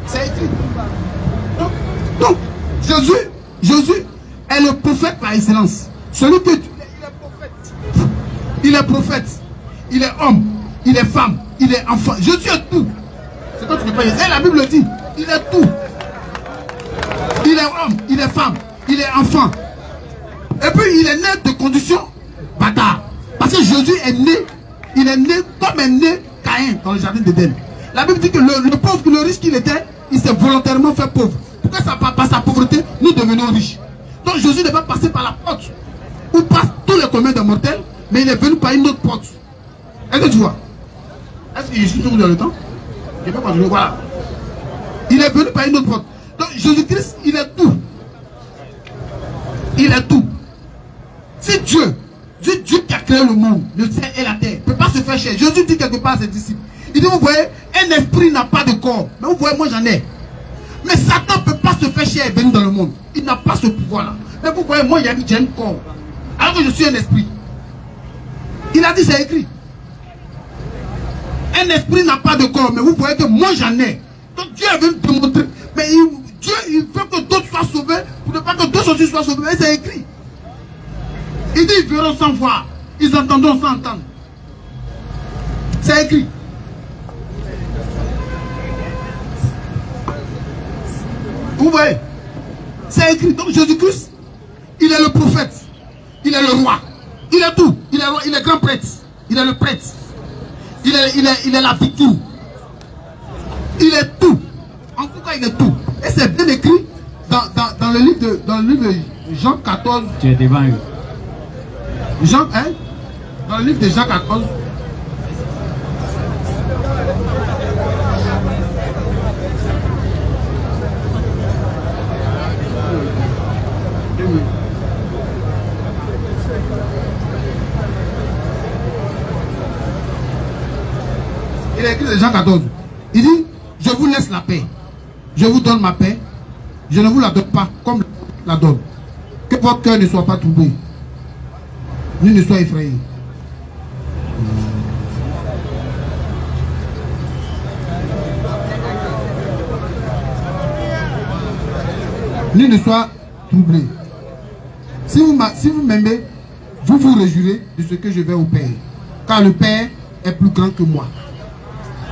C'est écrit. Donc Jésus est le prophète par excellence. Celui que Dieu, il est prophète. Il est prophète. Il est homme. Il est femme. Il est enfant. Jésus est tout. C'est quand tu peux pas dire. La Bible le dit. Il est tout. Il est homme, il est femme, il est enfant. Et puis il est né de conditions bâtards. Parce que Jésus est né, il est né comme est né Caïn dans le jardin d'Éden. La Bible dit que le pauvre, le riche qu'il était, il s'est volontairement fait pauvre. Pourquoi par sa pauvreté, nous devenons riches? Donc Jésus n'est pas passé par la porte où passent tous les communs des mortels, mais il est venu par une autre porte. Est-ce que tu vois? Est-ce que je suis toujours dans le temps? Je ne sais pas quand je le vois là. Il est venu par une autre porte. Donc Jésus-Christ, il est tout. Il est tout. Si Dieu qui a créé le monde, le ciel et la terre, ne peut pas se faire chair. Jésus dit quelque part à ses disciples. Il dit, vous voyez, un esprit n'a pas de corps. Mais vous voyez, moi j'en ai. Mais Satan ne peut pas se faire chair et venir dans le monde. Il n'a pas ce pouvoir-là. Mais vous voyez, moi j'ai un corps. Alors que je suis un esprit. Il a dit, c'est écrit. Un esprit n'a pas de corps. Mais vous voyez que moi j'en ai. Donc Dieu est venu te montrer. Mais Dieu, il veut que d'autres soient sauvés, pour ne pas que d'autres aussi soient sauvés. Mais c'est écrit. Il dit, ils verront sans voir. Ils entendront sans entendre. C'est écrit. Vous voyez? C'est écrit. Donc Jésus-Christ, il est le prophète. Il est le roi. Il est tout. Il est roi. Il est grand prêtre. Il est le prêtre. Il est la victime. Il est tout. En tout cas, il est tout. Et c'est bien écrit dans le livre de Jean 14. Tu es devant eux. Jean, hein? Dans le livre de Jean 14. Il est écrit dans Jean 14. Il dit, je vous laisse la paix. Je vous donne ma paix. Je ne vous la donne pas comme la donne. Que votre cœur ne soit pas troublé. Ni ne soit effrayé. Ni ne soit troublé. Si vous m'aimez, vous vous réjouirez de ce que je vais au Père. Car le Père est plus grand que moi.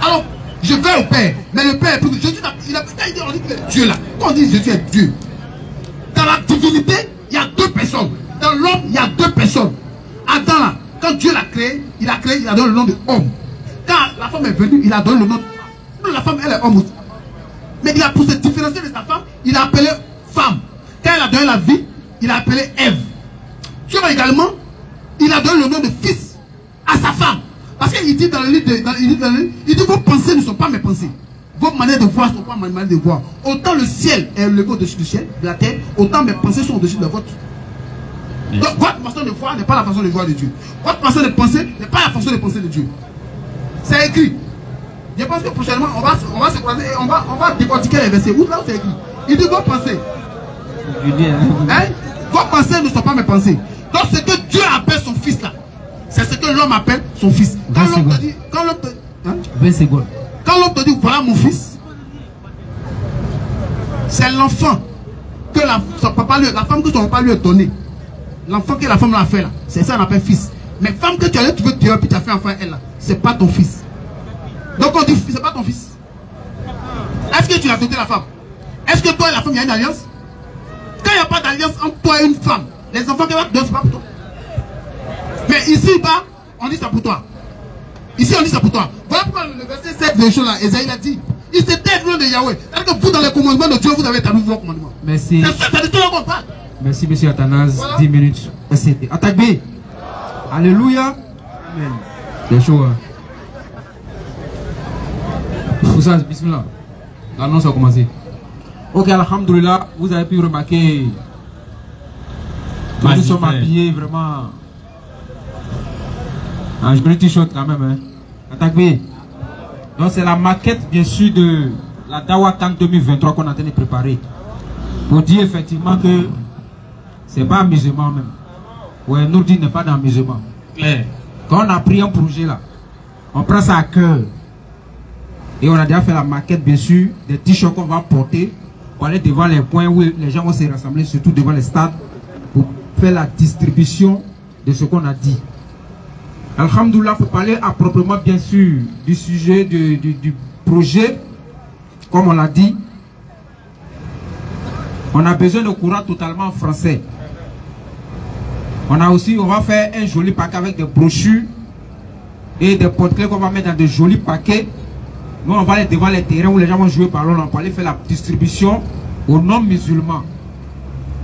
Alors, je vais au Père, mais le Père est plus grand. Jésus, on dit que Dieu là. Quand on dit Jésus est Dieu, dans la divinité, il y a deux personnes. Dans l'homme, il y a deux personnes. Adam là, quand Dieu l'a créé, il a donné le nom de homme. Quand la femme est venue, il a donné le nom de... La femme, elle est homme aussi. Mais il a, pour se différencier de sa femme, il a appelé femme. Quand elle a donné la vie, il a appelé Ève. Dieu également, il a donné le nom de fils à sa femme. Parce qu'il dit dans le livre, il dit vos pensées ne sont pas mes pensées. Vos manières de voir ne sont pas mes manières de voir. Autant le ciel est élevé au-dessus du ciel, de la terre, autant mes pensées sont au-dessus de la vôtre. Donc votre façon de voir n'est pas la façon de voir de Dieu. Votre façon de penser n'est pas la façon de penser de Dieu. C'est écrit. Je pense que prochainement, on va se croiser et on va décortiquer les versets. Où là c'est écrit. Il dit vos pensées. Hein? Vos pensées ne sont pas mes pensées. Donc ce que Dieu appelle son fils là, c'est ce que l'homme appelle son fils. Quand l'homme te dit, quand l'homme te, hein? 20 secondes. Quand l'homme te dit voilà mon fils, c'est l'enfant que son papa lui, la femme que son papa lui a donné. L'enfant que la femme l'a fait là, c'est ça qu'on appelle fils. Mais femme que tu as tu veux tuer puis tu as fait enfant elle là, c'est pas ton fils. Donc on dit c'est pas ton fils. Est-ce que tu l'as doté la femme? Est-ce que toi et la femme il y a une alliance? Quand il n'y a pas d'alliance entre toi et une femme, les enfants que tu donnes c'est pas pour toi. Mais ici bas, on dit ça pour toi. Ici on dit ça pour toi. Voilà pourquoi le verset 7 de choses là, Esaïe a dit, il s'était loin de Yahweh. C'est-à-dire que vous dans les commandements de Dieu, vous avez établi vos commandements. Merci. C'est ça, c'est de tout le monde parle. Merci, monsieur Athanase. Voilà. 10 minutes. Attaque B. Alléluia. Amen. C'est chaud. Hein? Oussa, bismillah. L'annonce a commencé. Ok, alhamdoulilah, vous avez pu remarquer que nous sommes habillés vraiment. Ah, je mets le t-shirt quand même. Hein. Attaque B. Donc, c'est la maquette, bien sûr, de la Dawa Camp 2023 qu'on est en train de préparer. Pour dire effectivement que c'est pas un musulman même. Ouais, Nourdine n'est pas dans le musulman. Claire. Quand on a pris un projet là, on prend ça à cœur. Et on a déjà fait la maquette, bien sûr, des t-shirts qu'on va porter pour aller devant les points où les gens vont se rassembler, surtout devant les stades, pour faire la distribution de ce qu'on a dit. Alhamdoulilah, pour parler à proprement, bien sûr, du sujet du projet, comme on l'a dit, on a besoin de courant totalement en français. On va faire un joli paquet avec des brochures et des porte-clés qu'on va mettre dans de jolis paquets. Nous, on va aller devant les terrains où les gens vont jouer ballon. On va aller faire la distribution aux non-musulmans.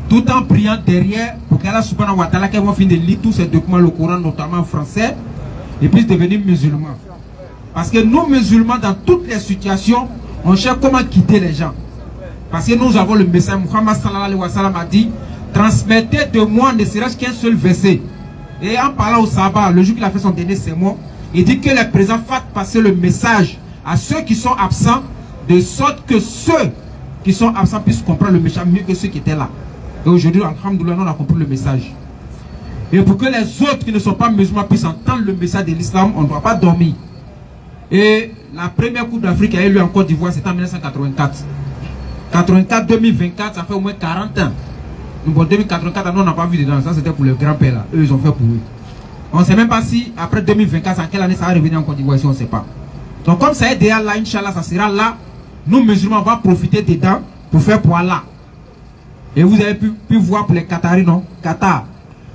Tout en priant derrière pour qu'Allah subhanahu wa ta'ala, qu'ils vont finir de lire tous ces documents, le Coran, notamment en français, et puissent devenir musulmans. Parce que nous, musulmans, dans toutes les situations, on cherche comment quitter les gens. Parce que nous avons le message, Muhammad sallallahu alayhi wa sallam a dit, transmettez de moi ne serait-ce qu'un seul verset. Et en parlant au sabbat, le jour qu'il a fait son dernier sermon, il dit que les présents fassent passer le message à ceux qui sont absents, de sorte que ceux qui sont absents puissent comprendre le message mieux que ceux qui étaient là. Et aujourd'hui, alhamdoulilah, on a compris le message. Et pour que les autres qui ne sont pas musulmans puissent entendre le message de l'islam, on ne doit pas dormir. Et la première Coupe d'Afrique a eu lieu en Côte d'Ivoire, c'était en 1984. 84-2024, ça fait au moins 40 ans. Donc en 2084, nous on n'a pas vu dedans, ça c'était pour les grands-pères là. Eux ils ont fait pour eux. On ne sait même pas si après 2024, en quelle année ça va revenir en Côte d'Ivoire, si on ne sait pas. Donc comme ça est déjà là, Inch'Allah, ça sera là. Nous musulmans, on va profiter dedans pour faire pour Allah. Et vous avez pu voir pour les Qataris, non? Qatar.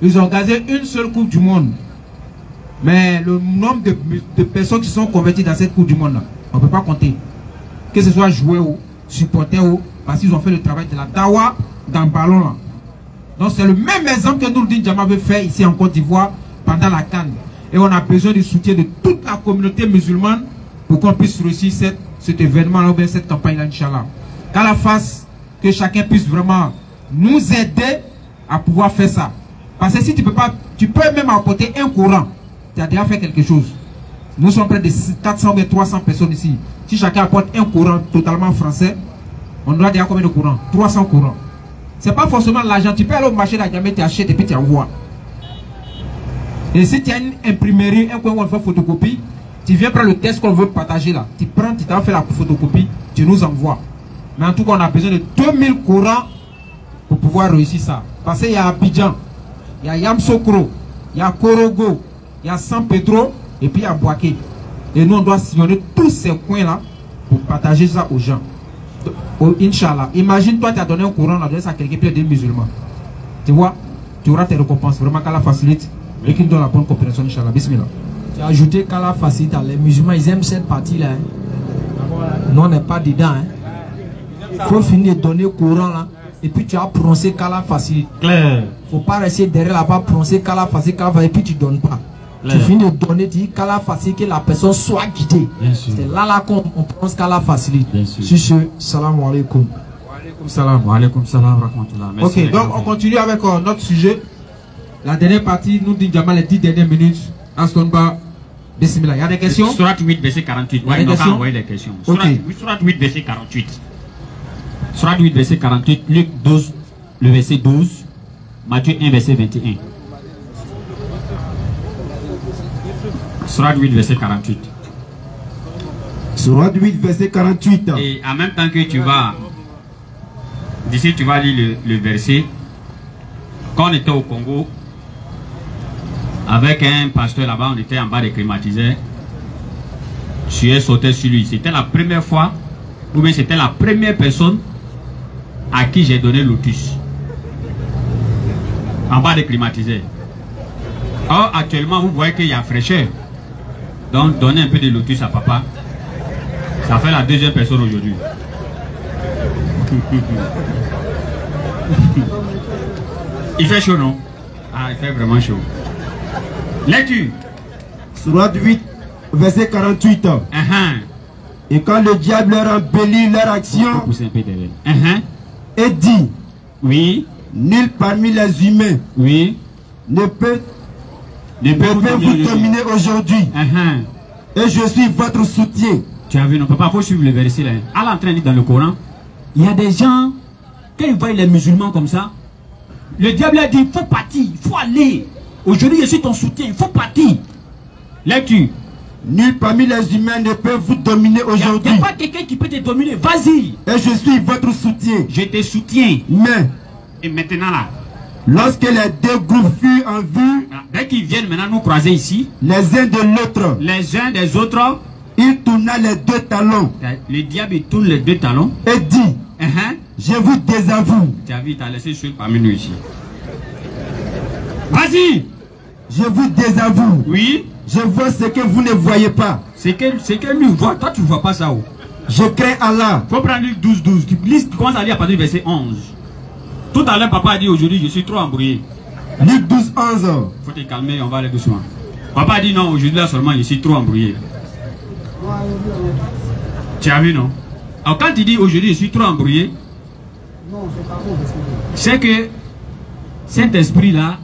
Ils ont organisé une seule Coupe du Monde. Mais le nombre de personnes qui sont converties dans cette Coupe du Monde là, on ne peut pas compter. Que ce soit joueurs ou supporters ou, parce qu'ils ont fait le travail de la dawa dans le ballon là. Donc c'est le même exemple que Nourdine Diama veut faire ici en Côte d'Ivoire pendant la CAN. Et on a besoin du soutien de toute la communauté musulmane pour qu'on puisse réussir cet événement-là ou bien cette campagne-là, Inch'Allah. Qu'à la face, que chacun puisse vraiment nous aider à pouvoir faire ça. Parce que si tu peux pas, tu peux même apporter un courant. Tu as déjà fait quelque chose. Nous sommes près de 400 ou 300 personnes ici. Si chacun apporte un courant totalement français, on doit déjà combien de courants? 300 courants. C'est pas forcément l'argent. Tu peux aller au marché de la Gamée, tu achètes et puis tu envoies. Et si tu as une imprimerie, un coin où on fait photocopie, tu viens prendre le test qu'on veut partager là. Tu prends, tu t'en fais la photocopie, tu nous envoies. Mais en tout cas, on a besoin de 2000 courants pour pouvoir réussir ça. Parce qu'il y a Abidjan, il y a Yamsokro, il y a Korogo, il y a San Pedro et puis il y a Boaké. Et nous, on doit sillonner tous ces coins-là pour partager ça aux gens. Donc, Inch'Allah, imagine-toi, tu as donné un courant, on a donné ça à quelqu'un, puis des musulmans. Tu vois, tu auras tes récompenses. Vraiment qu'Allah facilite et qu'il donne la bonne compréhension, Inch'Allah. Bismillah. Tu as ajouté qu'Allah facilite. Les musulmans, ils aiment cette partie-là. Hein. Nous, on n'est pas dedans. Il faut finir de donner courant là. Et puis tu as prononcé qu'Allah facilite. Claire. Faut pas rester derrière là-bas, prononcer qu'Allah facilite, et puis tu donnes pas. Claire. Tu finis de donner, tu dis qu'Allah facilite, que la personne soit guidée. C'est là qu'on prononce qu'Allah facilite. Sur ce, salam alaikum. Wa alaikum salam. Wa alaikum salam. Ok, donc on continue avec notre sujet. La dernière partie, nous disons Diama les 10 dernières minutes. Astonba, bismillah. Il y a des questions? Surat 8, verset 48. Oui, on va envoyer des questions. Okay. Surat 8, verset 48. Surat 8, verset 48. Luc 12, le verset 12, Matthieu 1, verset 21. Sourate 8, verset 48. Sourate 8, verset 48. Et en même temps que tu vas, d'ici tu vas lire le verset. Quand on était au Congo, avec un pasteur là-bas, on était en bas des climatiseurs. Je suis sauté sur lui. C'était la première fois, ou bien c'était la première personne à qui j'ai donné lotus. En bas des climatiseurs. Or, actuellement, vous voyez qu'il y a fraîcheur. Donc, donnez un peu de lotus à papa. Ça fait la deuxième personne aujourd'hui. Il fait chaud, non? Ah, il fait vraiment chaud. Lecture. Sourate 8, verset 48. Et quand le diable leur embellit leur action et dit, oui, nul parmi les humains oui, ne peut vous dominer aujourd'hui. Et je suis votre soutien. Tu as vu, non, papa, il faut suivre le verset là. À l'entraînement dans le Coran, il y a des gens, quand ils voient les musulmans comme ça, le diable a dit, il faut partir, il faut aller. Aujourd'hui, je suis ton soutien, il faut partir. Lecture. Nul parmi les humains ne peut vous dominer aujourd'hui. Il n'y a pas quelqu'un qui peut te dominer, vas-y. Et je suis votre soutien. Je te soutiens. Mais, et maintenant là, lorsque les deux groupes furent en vue, dès qu'ils viennent maintenant nous croiser ici, les uns de l'autre, les uns des autres, il tourna les deux talons. Le diable il tourne les deux talons et dit, je vous désavoue. Tu as vu, tu as laissé seul parmi nous ici. Vas-y. Je vous désavoue. Oui. Je vois ce que vous ne voyez pas. C'est que lui voit, toi tu ne vois pas ça. Oh. Je crains Allah. Il faut prendre Luc 12, 12. Tu commences à lire à partir du verset 11. Tout à l'heure, papa a dit aujourd'hui, je suis trop embrouillé. Luc 12, 11. Il faut te calmer, on va aller doucement. Papa a dit non, aujourd'hui là seulement, je suis trop embrouillé. Tu as vu, non? Alors quand il dit aujourd'hui, je suis trop embrouillé, c'est que cet esprit-là,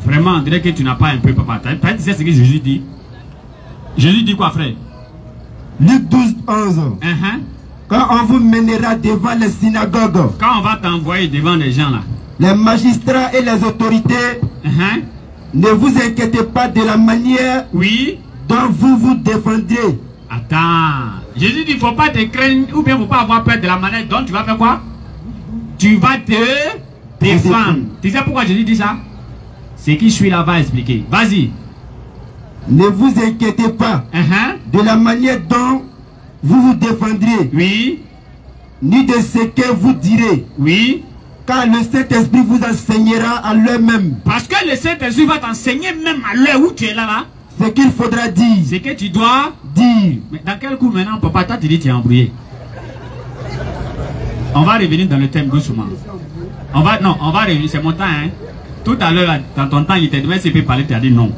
vraiment, on dirait que tu n'as pas un peu, papa. Tu sais ce que Jésus dit? Jésus dit quoi, frère? Luc 12, 11. Quand on vous mènera devant les synagogues, quand on va t'envoyer devant les gens là, les magistrats et les autorités, ne vous inquiétez pas de la manière dont vous vous défendrez. Attends, Jésus dit il ne faut pas te craindre ou bien il ne faut pas avoir peur de la manière dont tu vas faire quoi? Tu vas te défendre. Tu sais pourquoi Jésus dit ça? C'est qui suis là va expliquer. Vas-y. Ne vous inquiétez pas de la manière dont vous vous défendrez. Oui. Ni de ce que vous direz. Oui. Car le Saint-Esprit vous enseignera à l'heure même. Parce que le Saint-Esprit va t'enseigner même à l'heure où tu es là. Ce qu'il faudra dire. Ce que tu dois dire. Mais dans quel coup maintenant, papa, toi tu dis tu es embrouillé. On va revenir dans le thème doucement. On va revenir, c'est mon temps. Tout à l'heure, dans ton temps, il t'a demandé si tu peux parler, tu as dit non.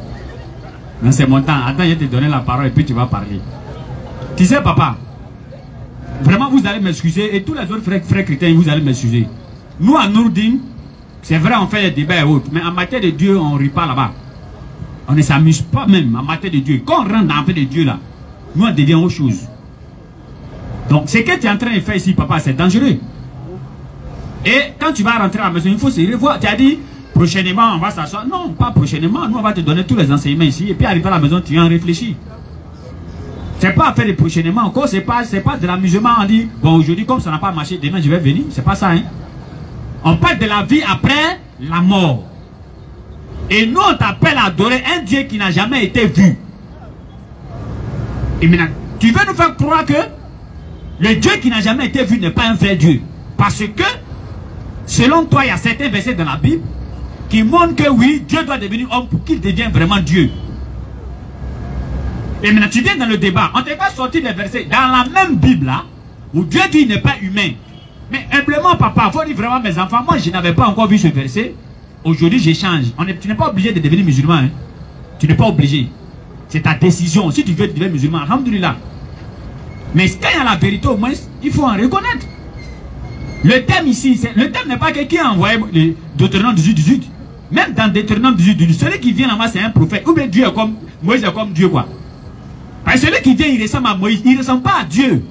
Non, c'est mon temps. Attends, je vais te donner la parole et puis tu vas parler. Tu sais, papa, vraiment, vous allez m'excuser et tous les autres frères chrétiens, vous allez m'excuser. Nous, à Nourdine, c'est vrai, on fait des débats et autres, mais en matière de Dieu, on ne rit pas là-bas. On ne s'amuse pas même en matière de Dieu. Quand on rentre dans la paix de Dieu, là, nous, on devient autre chose. Donc, ce que tu es en train de faire ici, papa, c'est dangereux. Et quand tu vas rentrer à la maison, il faut se revoir. Tu as dit, prochainement, on va s'asseoir. Non, pas prochainement. Nous, on va te donner tous les enseignements ici. Et puis, arriver à la maison, tu en réfléchis. C'est pas à faire de prochainement. Encore, c'est pas de l'amusement. On dit, bon, aujourd'hui, comme ça n'a pas marché, demain, je vais venir. C'est pas ça, hein. On parle de la vie après la mort. Et nous, on t'appelle à adorer un Dieu qui n'a jamais été vu. Et maintenant, tu veux nous faire croire que le Dieu qui n'a jamais été vu n'est pas un vrai Dieu. Parce que, selon toi, il y a certains versets dans la Bible qui montrent que oui, Dieu doit devenir homme pour qu'il devienne vraiment Dieu. Et maintenant, tu viens dans le débat. On ne t'a pas sorti des versets dans la même Bible là, où Dieu dit qu'il n'est pas humain. Mais humblement, papa, il faut dire vraiment mes enfants, moi je n'avais pas encore vu ce verset. Aujourd'hui, j'échange. Tu n'es pas obligé de devenir musulman. Hein. Tu n'es pas obligé. C'est ta décision. Si tu veux devenir musulman, alhamdoulilah. Mais quand il y a la vérité, au moins, il faut en reconnaître. Le thème ici, le thème n'est pas quelqu'un qui a envoyé le Deutéronome 18. Même dans Deutéronome 18, celui qui vient là-bas, c'est un prophète. Ou bien Dieu est comme, Moïse est comme Dieu, quoi. Parce que celui qui vient, il ressemble à Moïse. Il ne ressemble pas à Dieu.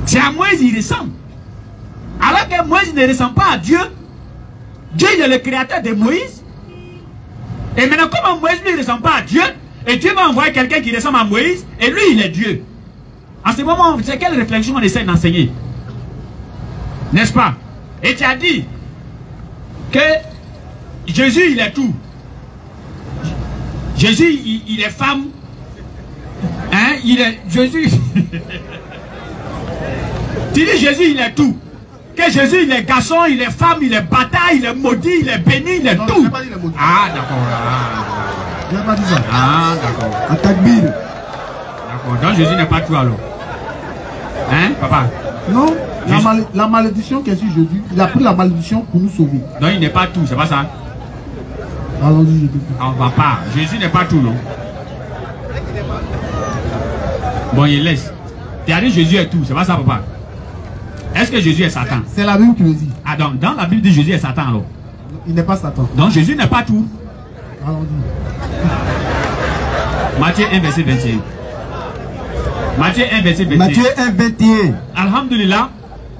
C'est à Moïse, il ressemble. Alors que Moïse ne ressemble pas à Dieu. Dieu il est le créateur de Moïse. Et maintenant, comment Moïse lui ne ressemble pas à Dieu, et Dieu va envoyer quelqu'un qui ressemble à Moïse, et lui il est Dieu. En ce moment, c'est quelle réflexion on essaie d'enseigner? N'est-ce pas? Et tu as dit que Jésus il est tout. Jésus il est femme. Hein? Il est Jésus. Tu dis Jésus il est tout. Que Jésus il est garçon, il est femme, il est bâtard, il est maudit, il est béni, il est non, tout. Pas dit les mots. Ah d'accord. Je n'ai pas dit ça. Ah d'accord. Atakbir. D'accord. Donc Jésus n'est pas tout alors. Hein papa? Non, la malédiction qui est sur Jésus, il a pris la malédiction pour nous sauver. Donc il n'est pas tout, c'est pas ça? Allons-y, je t'écoute. On va pas. Jésus n'est pas tout, non? Bon, il laisse. Tu as dit Jésus est tout, c'est pas ça, papa? Est-ce que Jésus est Satan? C'est la Bible qui le dit. Ah, donc, dans la Bible dit Jésus est Satan, alors? Il n'est pas Satan. Donc Jésus n'est pas tout. Allons-y. Matthieu 1, verset 21. Matthieu 1, verset 21. Matthieu 1, 21. Alhamdulillah,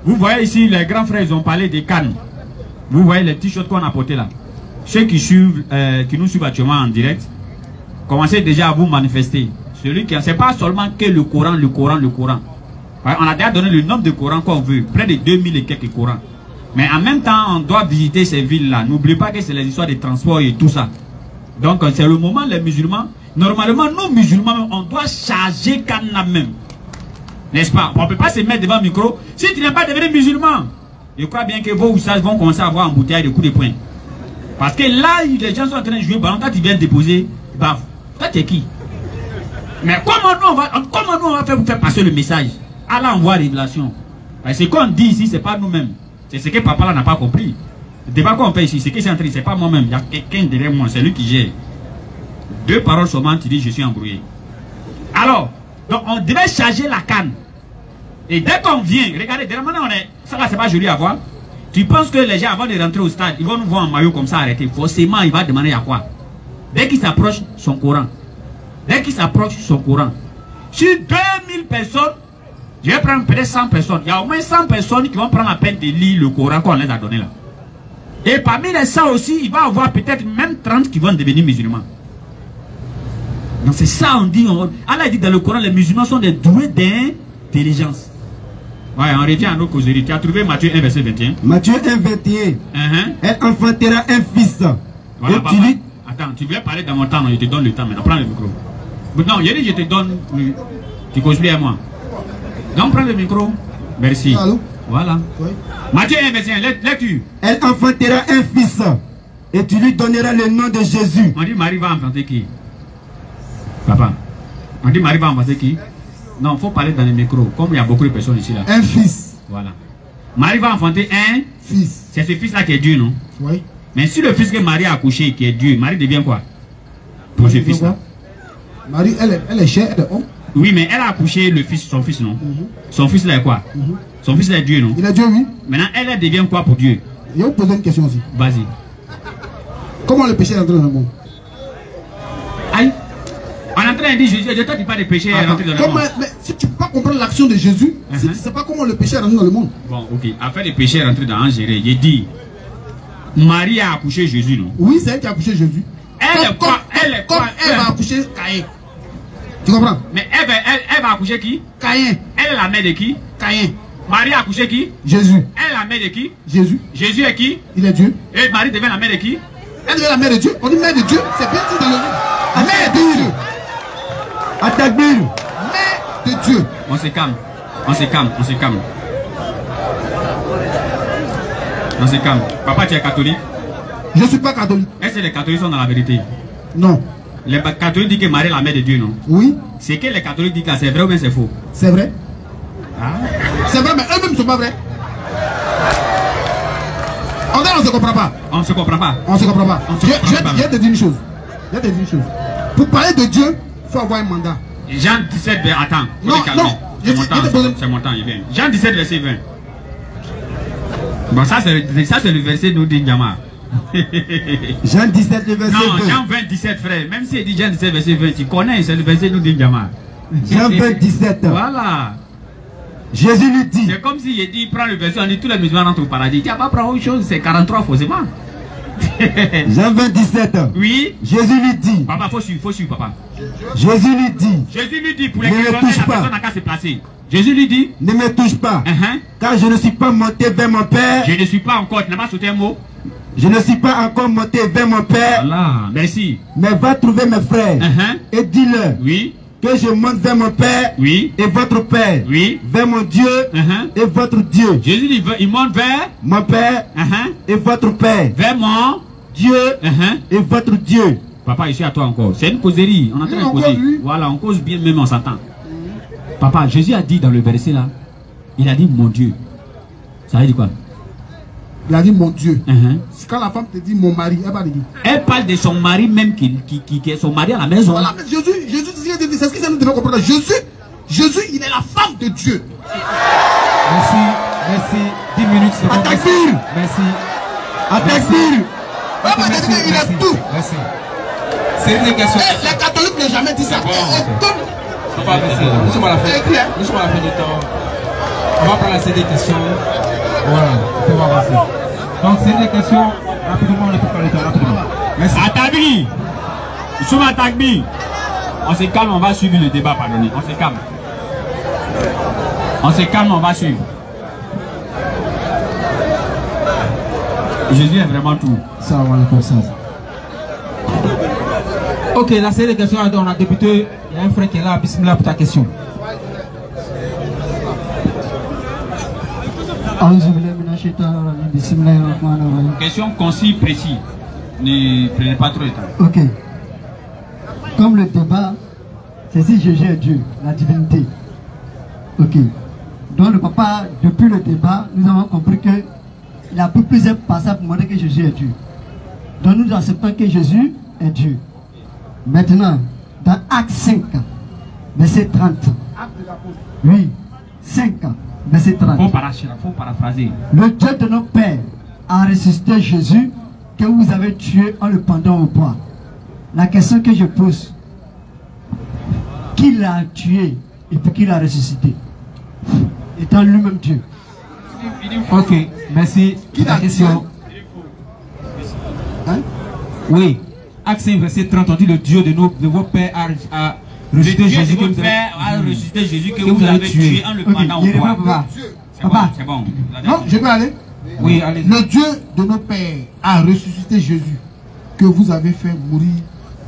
vous voyez ici, les grands frères, ils ont parlé des cannes. Vous voyez les t-shirts qu'on a portés là. Ceux qui nous suivent actuellement en direct, commencez déjà à vous manifester. Celui qui, c'est pas seulement que le Coran. On a déjà donné le nombre de Corans qu'on veut, près de 2000 et quelques Corans. Mais en même temps, on doit visiter ces villes-là. N'oubliez pas que c'est les histoires de transport et tout ça. Donc, c'est le moment, les musulmans. Normalement, nous musulmans, on doit charger Cannes même. N'est-ce pas? On ne peut pas se mettre devant le micro. Si tu n'es pas devenu musulman, je crois bien que vos oussages vont commencer à avoir embouteillage de coups de poing. Parce que là, les gens sont en train de jouer ballon. Quand tu viens déposer, baf. Toi, tu es qui? Mais comment nous on va faire pour faire passer le message? Allah envoie révélation. Ce qu'on dit ici, ce n'est pas nous-mêmes. C'est ce que papa là n'a pas compris. Le débat qu'on fait ici, c'est que c'est entré, c'est pas moi-même. Il y a quelqu'un derrière moi, c'est lui qui gère. Deux paroles seulement, tu dis je suis embrouillé. Alors, donc on devait charger la canne. Et dès qu'on vient, regardez, maintenant on est. Ça là, c'est pas joli à voir. Tu penses que les gens avant de rentrer au stade, ils vont nous voir en maillot comme ça arrêter. Forcément, il va demander à quoi? Dès qu'il s'approche, son Coran. Dès qu'il s'approche, son Coran. Sur 2000 personnes, je vais prendre peut-être 100 personnes. Il y a au moins 100 personnes qui vont prendre la peine de lire le Coran qu'on les a donné là. Et parmi les 100 aussi, il va y avoir peut-être même 30 qui vont devenir musulmans. Donc c'est ça on dit. Allah dit dans le Coran, les musulmans sont des doués d'intelligence. Ouais, on revient à nos causeries. Tu as trouvé Matthieu 1, verset 21. Matthieu 1, 21. Elle enfantera un fils. Voilà, et papa. tu dis... Attends, tu voulais parler dans mon temps, non, je te donne le temps maintenant. Prends le micro. Non, je dis je te donne. Tu causes plus à moi. Donc prends le micro. Merci. Allô? Voilà. Oui. Matthieu 1, verset 1, lecture. Elle enfantera un fils. Et tu lui donneras le nom de Jésus. On dit Marie va enfanter qui? Papa. On dit Marie va enfanter qui? Non, il faut parler dans le micro. Comme il y a beaucoup de personnes ici là. Un fils. Voilà. Marie va enfanter un fils. C'est ce fils là qui est Dieu, non? Oui. Mais si le fils que Marie a accouché qui est Dieu, Marie devient quoi? Pour ce fils là. Marie, elle est chère, elle est homme. Oui, mais elle a accouché le fils, son fils, non? Son fils là est quoi? Son fils là est Dieu, non? Il est Dieu, oui. Maintenant, elle devient quoi pour Dieu? Je vais vous poser une question aussi. Vas-y. Comment le péché est entré dans le monde? Aïe. On est en train de dire Jésus, toi tu parles de péché est rentré dans le monde. Mais si tu ne peux pas comprendre l'action de Jésus, si tu ne sais pas comment le péché est rentré dans le monde. Bon, ok. Après le péché est rentré dans Angéré, j'ai dit Marie a accouché Jésus, non? Oui, c'est elle qui a accouché Jésus. Elle est quoi? Comme elle va accoucher Caïn. Tu comprends? Mais elle va accoucher qui? Caïn. Elle est la mère de qui? Caïn. Marie a accouché qui? Jésus. Elle est la mère de qui? Jésus. Jésus est qui? Il est Dieu. Et Marie devient la mère de qui? Elle devient la mère de Dieu. On dit mère de Dieu, c'est bien dit dans le livre. Mère de Dieu. Atakbir. Mère de Dieu. On se calme. On se calme. On se calme. On se calme. Papa, tu es catholique? Je ne suis pas catholique. Est-ce que les catholiques sont dans la vérité? Non. Les catholiques disent que Marie est la mère de Dieu, non? Oui. C'est que les catholiques disent que c'est vrai ou bien c'est faux? C'est vrai. Ah. C'est vrai, mais eux-mêmes ne sont pas vrais. On ne se comprend pas. On ne se comprend pas. On ne se comprend pas. On se comprend pas. Je vais te dire une chose. Je vais te dire une chose. Pour parler de Dieu, il faut avoir un mandat. Jean 17, attends. Non, non. C'est mon temps, il vient. Jean 17, verset 20. Bon, ça c'est le verset nous dit Ndiama. Jean 17, le verset 20. Non, Jean 20, 17, frère. Même si il dit Jean 17, verset 20, tu connais, c'est le verset nous dit Ndiama. Jean 20, 17. Voilà. Jésus lui dit. C'est comme si j'ai dit, prends le verset, on dit tous les musulmans rentrent au paradis. Tu vas pas prendre autre chose, c'est 43 forcément. Jean 20, 17. Oui. Jésus lui dit. Papa, faut suivre, papa. Jésus lui dit. Jésus lui dit, pour les ne me chrétiens, touche la pas. personne n'a qu'à se placer. Jésus lui dit. Ne me touche pas. Car je ne suis pas monté vers mon Père. Je ne suis pas encore, tu n'as pas sauté un mot. Je ne suis pas encore monté vers mon Père. Voilà, merci. Mais va trouver mes frères. Et dis-leur. Oui. Que je monte vers mon Père. Oui. Et votre Père. Oui. Vers mon Dieu. Et votre Dieu. Jésus dit, il monte vers mon Père. Et votre Père. Vers mon Dieu. Et votre Dieu. Papa, je suis à toi encore. C'est une causerie. On est en train de causer. Voilà, on cause bien, même on s'entend. Papa, Jésus a dit dans le verset là, il a dit mon Dieu. Ça veut dire quoi? Il a dit mon Dieu. C'est quand la femme te dit mon mari, elle va le dire. Elle parle de son mari même qui est son mari à la maison. Voilà, mais Jésus, c'est ce que nous devons comprendre. Jésus, il est la femme de Dieu. Merci. 10 minutes. Attaque-fil. Merci. Attaque-fil. Il a tout. Merci. C'est une question. Les catholiques n'ont jamais dit ça. Nous sommes à la fin du temps. On va prendre ces questions. Voilà, on va avancer. Donc c'est des questions. Rapidement, on ne peut pas le temps. Rapidement. Merci. Attaque-bi. Attaque-bi. On se calme, on va suivre le débat, pardonnez. On se calme. On va suivre. Jésus est vraiment tout. Ça va aller comme ça. Ok, la série de questions, on a débuté. Il y a un frère qui est là, bismillah pour ta question. Question concise, précise. Ne prenez pas trop de temps. Ok. Comme le débat, c'est si Jésus est Dieu, la divinité. Ok. Donc le papa, depuis le débat, nous avons compris que il a pris plusieurs passages pour montrer que Jésus est Dieu. Donc nous acceptons que Jésus est Dieu. Maintenant, dans Acte 5, verset 30. Oui, 5, verset 30. Faut paraphraser. Le Dieu de nos pères a ressuscité Jésus que vous avez tué en le pendant au bois. La question que je pose, qui l'a tué et puis qui l'a ressuscité? Étant lui-même Dieu. Ok, merci. Qui l'a question? Hein? Oui. Acte 5, verset 30, on dit le Dieu de vos pères a ressuscité Jésus que vous avez tué en le pendant au bois. Papa. C'est bon. Non, je peux aller? Oui, allez. Le Dieu de nos pères a ressuscité Jésus que vous avez fait mourir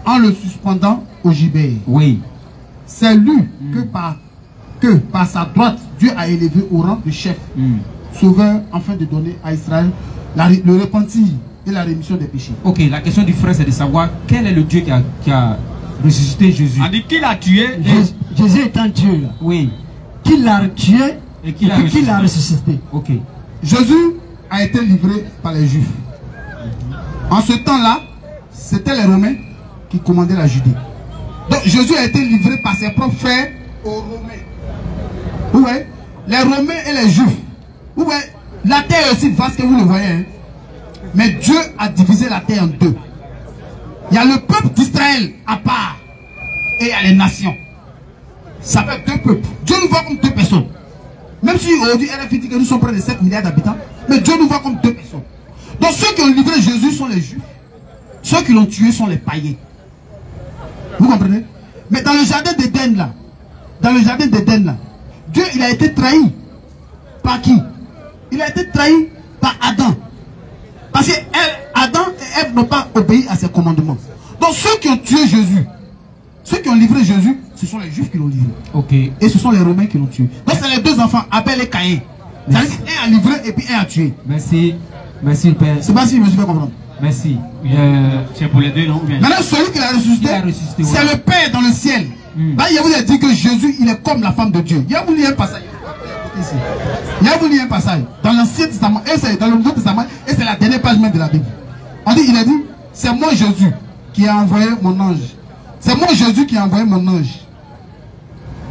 en le suspendant au gibet. Oui. C'est lui que par sa droite, Dieu a élevé au rang de chef, sauveur, afin de donner à Israël le repentir et la rémission des péchés. Ok, la question du frère, c'est de savoir quel est le Dieu qui a ressuscité Jésus. On dit qui l'a tué? Jésus étant Dieu, là. Oui. Qui l'a tué et qui l'a ressuscité. Ok. Jésus a été livré par les Juifs. En ce temps-là, c'était les Romains qui commandaient la Judée. Donc Jésus a été livré par ses propres frères aux Romains. Vous voyez, les Romains et les Juifs. Vous voyez, la terre est aussi vaste que vous le voyez. Hein? Mais Dieu a divisé la terre en deux. Il y a le peuple d'Israël à part et il y a les nations. Ça fait deux peuples. Dieu nous voit comme deux personnes. Même si aujourd'hui RFI dit que nous sommes près de 7 milliards d'habitants, mais Dieu nous voit comme deux personnes. Donc ceux qui ont livré Jésus sont les Juifs. Ceux qui l'ont tué sont les païens. Vous comprenez? Mais dans le jardin d'Éden là, Dieu il a été trahi. Par qui? Il a été trahi par Adam. Parce que Adam et Ève n'ont pas obéi à ses commandements. Donc ceux qui ont tué Jésus, ceux qui ont livré Jésus, ce sont les Juifs qui l'ont livré. Ok. Et ce sont les Romains qui l'ont tué. Donc c'est les deux enfants, Abel et Caïn. C'est-à-dire un a livré et puis un a tué. Merci. Merci le Père. C'est pas si je me suis fait comprendre. Merci. C'est pour les deux, non? Maintenant, celui qui l'a ressuscité, c'est le Père dans le ciel. Là, il vous a dit que Jésus, il est comme la femme de Dieu. Il y a vous lire un passage. Il y a vous lire un passage. Dans l'Ancien Testament, et c'est dans le Nouveau Testament, et c'est la dernière page même de la Bible. Il a dit, c'est moi Jésus qui a envoyé mon ange. C'est moi Jésus qui a envoyé mon ange.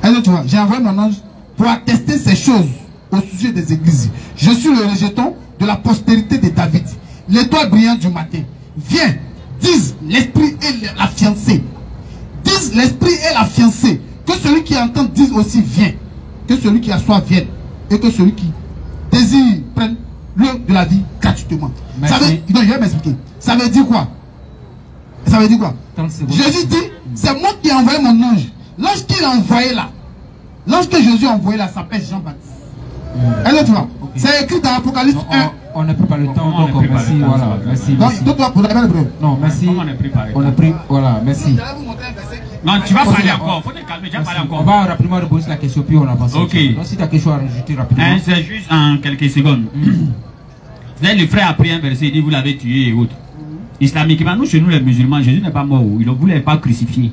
Alors tu vois, j'ai envoyé mon ange pour attester ces choses au sujet des églises. Je suis le rejeton de la postérité de David, l'étoile brillante du matin. Viens, disent l'esprit et la fiancée. Disent l'esprit et la fiancée. Que celui qui entend dise aussi viens. Que celui qui a soif vienne. et que celui qui désire prenne l'eau de la vie gratuitement. Ça veut, non, je vais m'expliquer. Ça veut dire quoi? Ça veut dire quoi? Jésus dit, c'est moi qui ai envoyé mon ange. L'ange qu'il a envoyé là, l'ange que Jésus a envoyé là s'appelle Jean-Baptiste. Elle tu vois, c'est écrit dans Apocalypse 1. On n'a plus pas le temps, donc merci, voilà, merci. Donc toi, pour la belle preuve. Non, merci. On a pris, voilà, merci. Non, tu vas parler encore, faut te calmer, tu vas parler encore. On va rapidement reposer la question, puis on avance. Ok. Donc si tu as quelque chose à rajouter rapidement. C'est juste en quelques secondes. Le frère a pris un verset, il dit vous l'avez tué et autres. Islamiquement, nous, chez nous les musulmans, Jésus n'est pas mort, il ne voulait pas crucifier.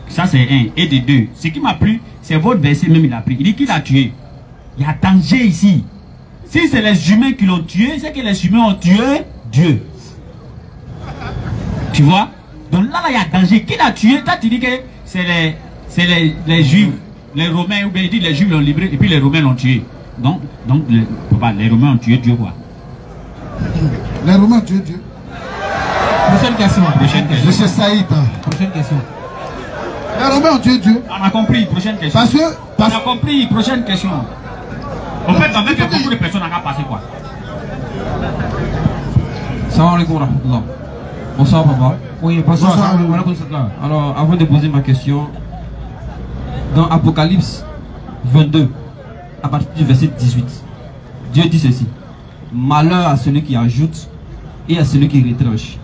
Ça c'est un. Et de deux, ce qui m'a plu, c'est votre verset même il a pris. Il dit qu'il a tué. Il y a danger ici. Si c'est les humains qui l'ont tué, c'est que les humains ont tué Dieu. Tu vois? Donc là, il y a danger. Qui l'a tué? Toi, tu dis que c'est les Juifs, les Romains, ou bien il dit les Juifs l'ont libéré et puis les Romains l'ont tué. Donc les Romains ont tué Dieu quoi? Les Romains ont tué Dieu. Prochaine question. Monsieur Saïd. Prochaine question. Les Romains ont tué Dieu. On a compris, prochaine question. On a compris, prochaine question. En fait, on a fait beaucoup de personnes à passer quoi. Salam alaikum wa rahmatullah. Bonsoir papa. Oui, bonsoir. Alors, avant de poser ma question, dans Apocalypse 22, à partir du verset 18, Dieu dit ceci: malheur à celui qui ajoute et à celui qui retranche.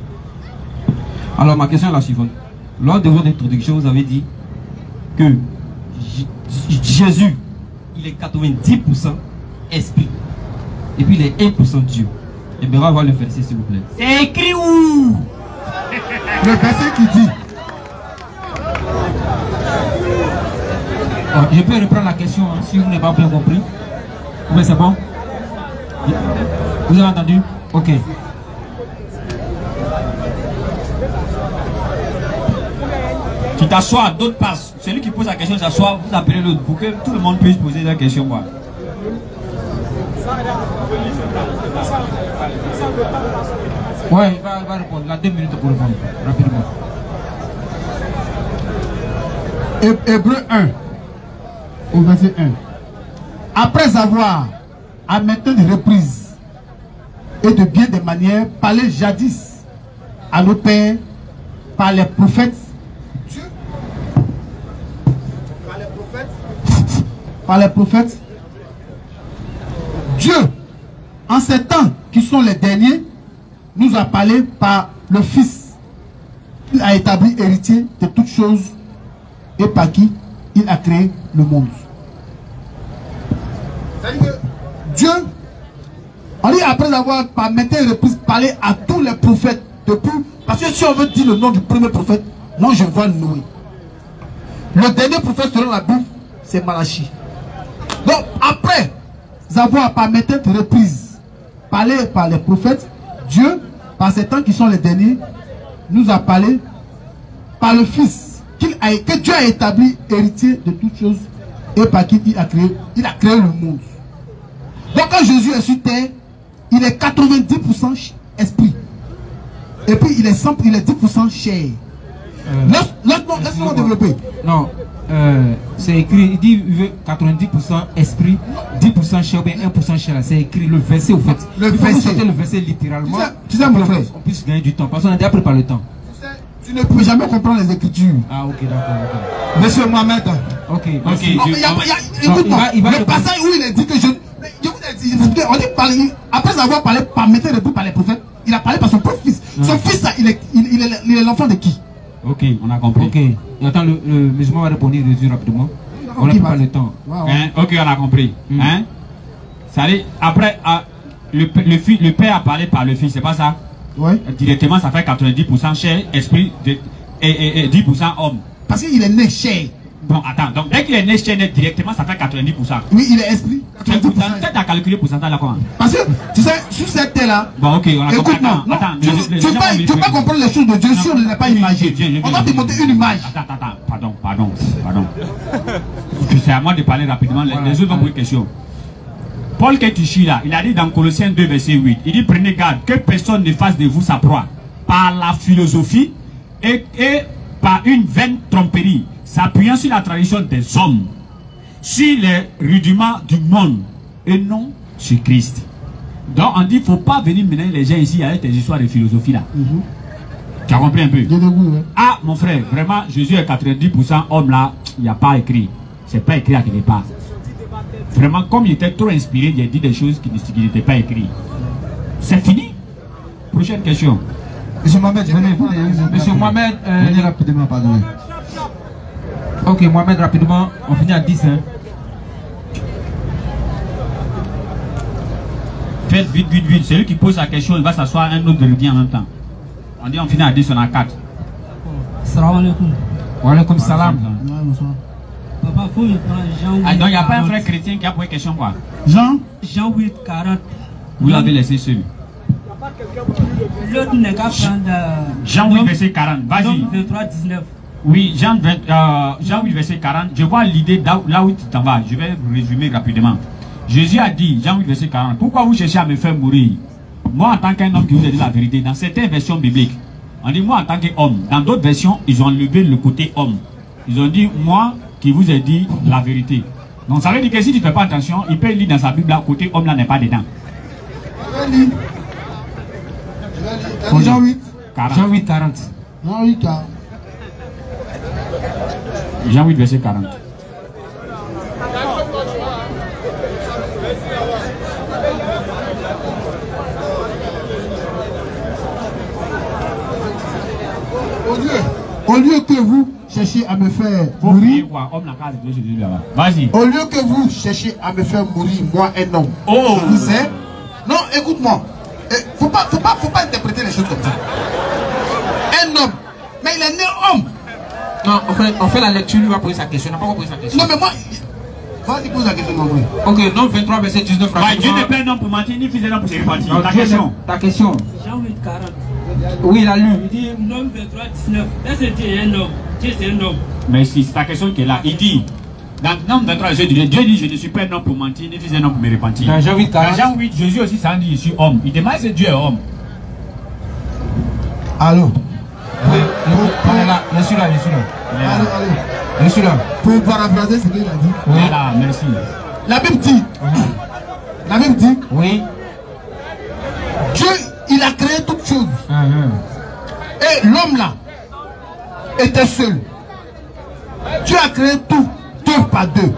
Alors ma question est la suivante. Lors de votre introduction, vous avez dit que Jésus, il est 90% esprit. Et puis il est 1% Dieu. Et bien on va voir le verset s'il vous plaît. C'est écrit où? Le verset qui dit. Je peux reprendre la question hein, si vous n'avez pas bien compris. Mais c'est bon? Vous avez entendu? Ok. Tu t'assois, d'autres passent. Celui qui pose la question s'assoit, vous appelez l'autre pour que tout le monde puisse poser la question. Quoi. Ouais, il va répondre. Il a 2 minutes pour répondre. Rapidement. Hébreu 1, au verset 1. Après avoir, à maintes reprises et de bien des manières, parlé jadis à nos pères par les prophètes, Dieu, par les prophètes, Dieu, en ces temps qui sont les derniers, nous a parlé par le Fils. Il a établi héritier de toutes choses et par qui il a créé le monde. C'est-à-dire que Dieu, on dit après avoir par maintes reprises parlé à tous les prophètes depuis, parce que si on veut dire le nom du premier prophète, moi je vois Noé. Le dernier prophète selon la Bible, c'est Malachi. Donc après avoir par maintes reprises parlé par les prophètes, Dieu, par ces temps qui sont les derniers, nous a parlé par le Fils, que Dieu a établi héritier de toutes choses et par qui il a créé le monde. Donc quand Jésus est sur terre, il est 90% esprit. Et puis il est 10% chair. Laisse-moi développer. Non, c'est écrit, il dit 90% esprit, 10% chair, bien 1% chair. C'est écrit le verset au fait. Le verset littéralement. Tu sais mon frère, on puisse gagner du temps. Parce qu'on a déjà préparé le temps. Tu ne peux jamais comprendre les Écritures. Ah ok, d'accord. Monsieur Mohamed. Ok. Écoute-moi, le passage où il est dit que je vous ai dit, on dit parler, après avoir parlé par maintes reprises par les prophètes, il a parlé par son propre fils. Son fils, il est l'enfant de qui? Ok, on a compris. Ok. Et attends, le musulman va répondre rapidement. On n'a pas le temps. Ok, on a compris. Hein? Ça dit, après, le père a parlé par le fils, c'est pas ça? Oui. Directement, ça fait 90% chair, esprit et 10% homme. Parce qu'il est né chair. Bon, attends, donc dès qu'il est né chair, directement, ça fait 90%. Oui, il est esprit. 90%. Tu as calculé pourcentage là comment? Parce que, tu sais, sur cette terre-là. Bon, ok, on a compris. Attends, tu ne peux pas comprendre les choses de Dieu si on ne l'a pas imagé. On va te montrer une image. Attends, pardon. C'est à moi de parler rapidement. Les autres ont une question. Paul Ketichi là, il a dit dans Colossiens 2 verset 8, il dit prenez garde que personne ne fasse de vous sa proie par la philosophie et par une vaine tromperie, s'appuyant sur la tradition des hommes, sur les rudiments du monde et non sur Christ. Donc on dit, il ne faut pas venir mener les gens ici avec tes histoires de philosophie là. Tu as compris un peu? Ah, mon frère, vraiment, Jésus est 90% homme là, il n'y a pas écrit. C'est pas écrit à quelque part. Vraiment, comme il était trop inspiré, il a dit des choses qui n'étaient pas écrites. C'est fini. Prochaine question. Monsieur Mohamed, venez. Monsieur Mohamed, venez rapidement, pardon. Ok, Mohamed, rapidement, on finit à 10. Hein. Faites vite. Celui qui pose la question, il va s'asseoir, un autre revient en même temps. On dit on finit à 10, on a 4. Salam alaikum. Wa alaikum salam. Papa, faut me prendre Jean 8. Ah, donc il n'y a pas un frère chrétien qui a posé question quoi? Jean 8, 40. Vous l'avez laissé seul. L'autre n'est qu'à prendre. Jean 8, verset 40. Vas-y. 23, 19. Oui, Jean 8, verset 40. Je vois l'idée là où tu t'en vas. Je vais résumer rapidement. Jésus a dit, Jean 8, verset 40, pourquoi vous cherchez à me faire mourir? Moi, en tant qu'un homme qui vous a dit la vérité, dans certaines versions bibliques, on dit moi en tant qu'homme. Dans d'autres versions, ils ont enlevé le côté homme. Ils ont dit moi qui vous ai dit la vérité. Donc ça veut dire que si tu ne fais pas attention, il peut lire dans sa Bible là, côté homme là n'est pas dedans. Jean 8. 40. Jean 8, 40. Jean 8, 40. Jean 8, verset 40. Au lieu que vous cherchiez à me faire mourir, vas-y. Au lieu que vous cherchiez à me faire mourir, moi un homme, oh. Je vous ai. Non, écoute-moi. Faut pas interpréter les choses comme ça. Un homme, mais il est né homme. Non, on fait la lecture, lui va poser sa question. On n'a pas posé sa question. Non, mais moi. Vas-y, pose la question, mon frère. Ok, donc 23, verset 19. Dieu n'est pas un homme pour mentir, ni fils d'un homme pour se repentir. Ta question. Ta question. Jean 8, 40. Oui, il a lu. Il dit, l'homme 23, 19. Là, c'est Dieu, un homme. Dieu, c'est un homme. Mais c'est ta question qui est là. Il dit, dans Nombre 23, Dieu dit, je ne suis pas un homme pour mentir, ni fils d'un homme pour me repentir. Dans Jean 8, 40. Dans Jean 8, Jésus aussi, ça dit, je suis homme. Il demande si Dieu est homme. Allô? Oui, on est là. Je suis là. Allô. Je suis là. Pour paraphraser ce qu'il a dit. Oui, là, merci. La Bible dit. La Bible dit. Oui. Dieu, il a créé toutes choses. Et l'homme là était seul. Dieu a créé tout, deux par deux.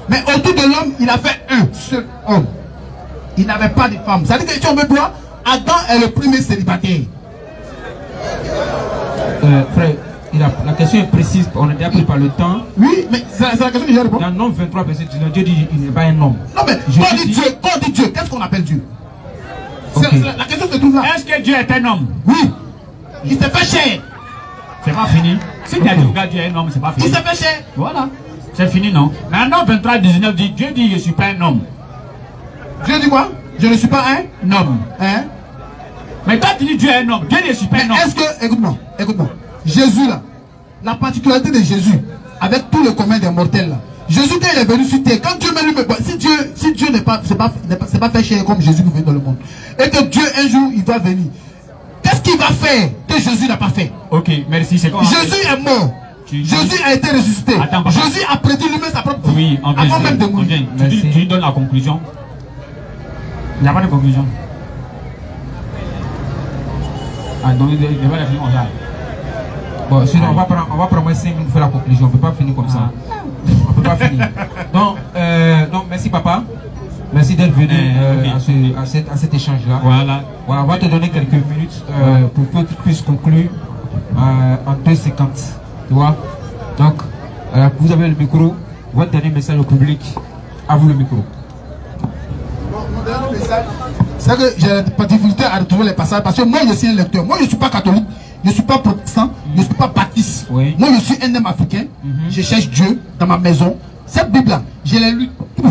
Mais autour de l'homme, il a fait un seul homme. Il n'avait pas de femme. Ça veut dire que si on veut voir, Adam est le premier célibataire. Frère, la question est précise. On est déjà pris par le temps. Oui, mais c'est la question que j'ai répondu. Dans Nombre 23, verset 19, Dieu dit qu'il n'est pas un homme. Non, mais quand on dit Dieu, qu'est-ce qu'on appelle Dieu? Okay. La question se trouve là. Est-ce que Dieu est un homme? Oui. Il s'est fait chair. C'est pas fini. Si tu as dit que Dieu est un homme, c'est pas fini. Il s'est fait chair. Voilà. C'est fini, non? Mais Nombre 23, 19 dit, Dieu dit, je ne suis pas un homme. Dieu dit quoi? Je ne suis pas un homme. Hein? Mais toi tu dis Dieu est un homme, Dieu ne suis pas un homme. Est-ce que, écoute-moi, Jésus là, la particularité de Jésus, avec tous les communs des mortels là, Jésus quand il est venu sur terre, quand Dieu m'a lui, si Dieu n'est pas, c'est pas fait chair comme Jésus qui vient dans le monde, et que Dieu un jour il va venir, qu'est-ce qu'il va faire que Jésus n'a pas fait? Ok, merci, c'est quoi? Jésus est mort. Jésus a été ressuscité. Attends, Jésus a prédit lui-même sa propre vie. Oui, on vient. Avant même de mourir. Tu donnes la conclusion. Il n'y a pas de conclusion. Ah, donc il va la finir comme ça. Bon, sinon on va prendre 5 minutes pour faire la conclusion. On ne peut pas finir comme ça. On ne peut pas finir. Donc, merci papa. Merci d'être venu à cet échange-là. Voilà. On va te donner quelques minutes pour que tu puisses conclure en 2,50. Tu vois? Donc, vous avez le micro. Votre dernier message au public. À vous le micro. Mon dernier message, c'est que j'ai pas de difficulté à retrouver les passages parce que moi je suis un lecteur. Moi je ne suis pas catholique, je ne suis pas protestant, je ne suis pas baptiste. Oui. Moi je suis un homme africain. Je cherche Dieu dans ma maison. Cette Bible-là, je l'ai lue tout.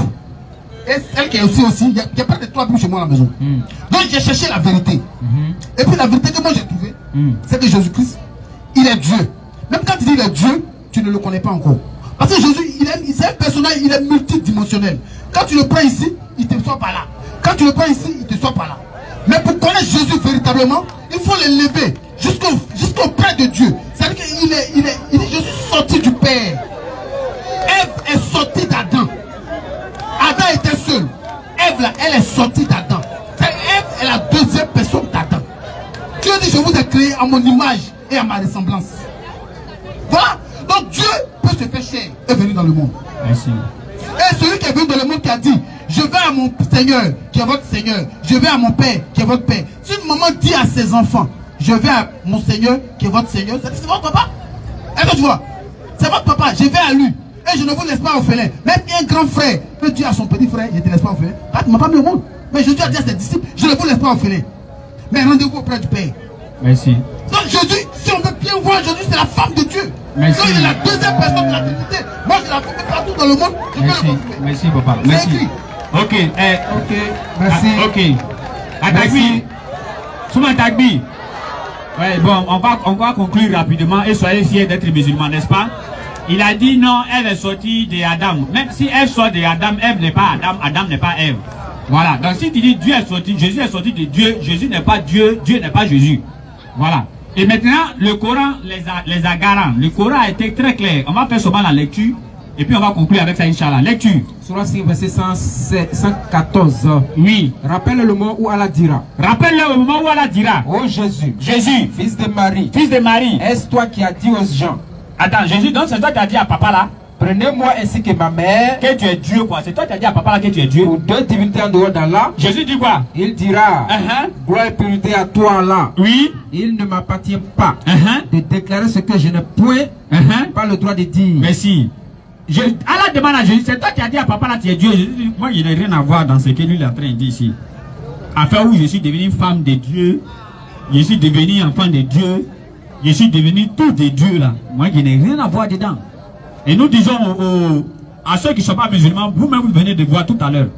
Et celle qui est aussi, il n'y a pas de 3 Bibles chez moi à la maison. Donc j'ai cherché la vérité. Et puis la vérité que moi j'ai trouvée, c'est que Jésus-Christ, il est Dieu. Même quand il dit il est Dieu, tu ne le connais pas encore. Parce que Jésus, c'est un personnage, il est multidimensionnel. Quand tu le prends ici, il te sort par là. Quand tu le prends ici, il te sort par là. Mais pour connaître Jésus véritablement, il faut l'élever jusqu'au près de Dieu. C'est-à-dire qu'il est Jésus sorti du Père. Ève est sortie d'Adam. Adam était seul. dit, je vous ai créé à mon image et à ma ressemblance. Voilà. Donc Dieu peut se faire chair et venir dans le monde. Merci. Et celui qui est venu dans le monde qui a dit, je vais à mon Seigneur qui est votre Seigneur, je vais à mon Père qui est votre Père. Si une maman dit à ses enfants, je vais à mon Seigneur qui est votre Seigneur, c'est votre papa. Est-ce que tu vois? C'est votre papa, je vais à lui. Et je ne vous laisse pas orphelin. Même un grand frère peut dire à son petit frère, je ne te laisse pas orphelin. Ah, tu ne m'as pas mis au monde. Mais Jésus a dit à ses disciples, je ne vous laisse pas orphelin. Mais rendez-vous auprès du Père. Merci. Donc Jésus, si on veut bien voir Jésus, c'est la femme de Dieu. Merci. Donc il est la deuxième personne de la Trinité. Moi je la fais partout dans le monde. Merci. Merci papa. Merci. Ok. Ok, merci. Ok. Atagbi. Souma Atagbi. Ouais, bon, on va conclure rapidement et soyez fiers d'être musulmans, n'est-ce pas? Il a dit non, Ève est sortie de Adam. Même si Ève sort de Adam, Ève n'est pas Adam, Adam n'est pas Ève. Voilà. Donc si tu dis Dieu est sorti, Jésus est sorti de Dieu, Jésus n'est pas Dieu, Dieu n'est pas Jésus. Voilà. Et maintenant, le Coran les a garants. Le Coran a été très clair. On va faire seulement la lecture et puis on va conclure avec ça, Inch'Allah. Lecture. Surah 5, verset 114. Oui. Rappelle le moment où Allah dira. Rappelle-le au moment où Allah dira. Oh Jésus, Jésus, fils de Marie, fils de Marie. est-ce toi qui as dit aux gens? Attends, Jésus, donc c'est toi qui as dit à papa là Prenez-moi ainsi que ma mère. que tu es Dieu, quoi. C'est toi qui as dit à papa là que tu es Dieu. Pour deux divinités en dehors d'Allah. Jésus dit quoi? Il dira, gloire et purité à toi Allah. Oui. Il ne m'appartient pas de déclarer ce que je n'ai point pas le droit de dire. Merci. Allah demande à Jésus, c'est toi qui as dit à papa là tu es Dieu. Jésus dit, moi je n'ai rien à voir dans ce que lui est en train de dire ici. Enfin où je suis devenu femme de Dieu, je suis devenu enfant de Dieu, je suis devenu tout de Dieu là. Moi je n'ai rien à voir dedans. Et nous disons à ceux qui ne sont pas musulmans, vous-même vous venez de voir tout à l'heure.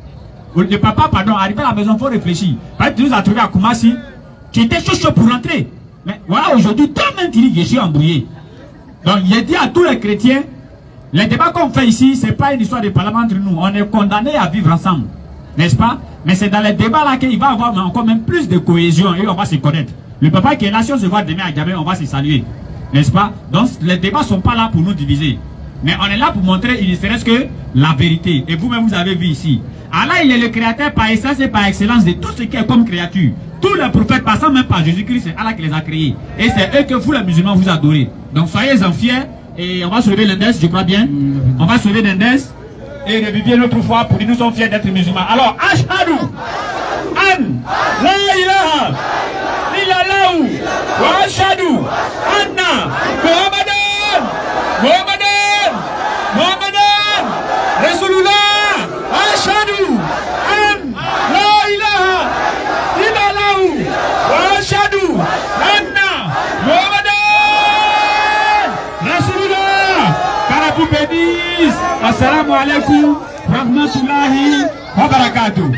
Le papa, pardon, arrivé à la maison, il faut réfléchir. Parce que tu nous as trouvé à Koumassi, tu étais chaud pour rentrer. Mais voilà, aujourd'hui, toi-même tu dis que je suis embrouillé. Donc il dit à tous les chrétiens, les débats qu'on fait ici, ce n'est pas une histoire de parlement entre nous. On est condamnés à vivre ensemble. N'est-ce pas? Mais c'est dans les débats là qu'il va y avoir encore même plus de cohésion et on va se connaître. Le papa qui est là, si on se voit demain à Djamé, on va se saluer. N'est-ce pas? Donc les débats ne sont pas là pour nous diviser. Mais on est là pour montrer, il ne serait-ce que la vérité. Et vous-même, vous avez vu ici. Allah, il est le créateur par essence et par excellence de tout ce qui est comme créature. Tous les prophètes, passant même par Jésus-Christ, c'est Allah qui les a créés. Et c'est eux que vous, les musulmans, vous adorez. Donc soyez-en fiers. Et on va soulever l'index, je crois bien. On va soulever l'index. Et revivre l'autre fois pour dire nous sommes fiers d'être musulmans. Alors, Ashhadu An La ilaha illallah wa ashhadu anna Muhammadan Rasulullah. Ashhadu an la ilaha illallah wa ashhadu anna Muhammadan Rasulullah. Karabou bénisse. Assalamu alaikum rahmatullahi wa barakatuh.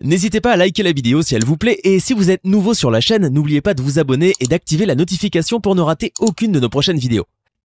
N'hésitez pas à liker la vidéo si elle vous plaît et si vous êtes nouveau sur la chaîne, n'oubliez pas de vous abonner et d'activer la notification pour ne rater aucune de nos prochaines vidéos.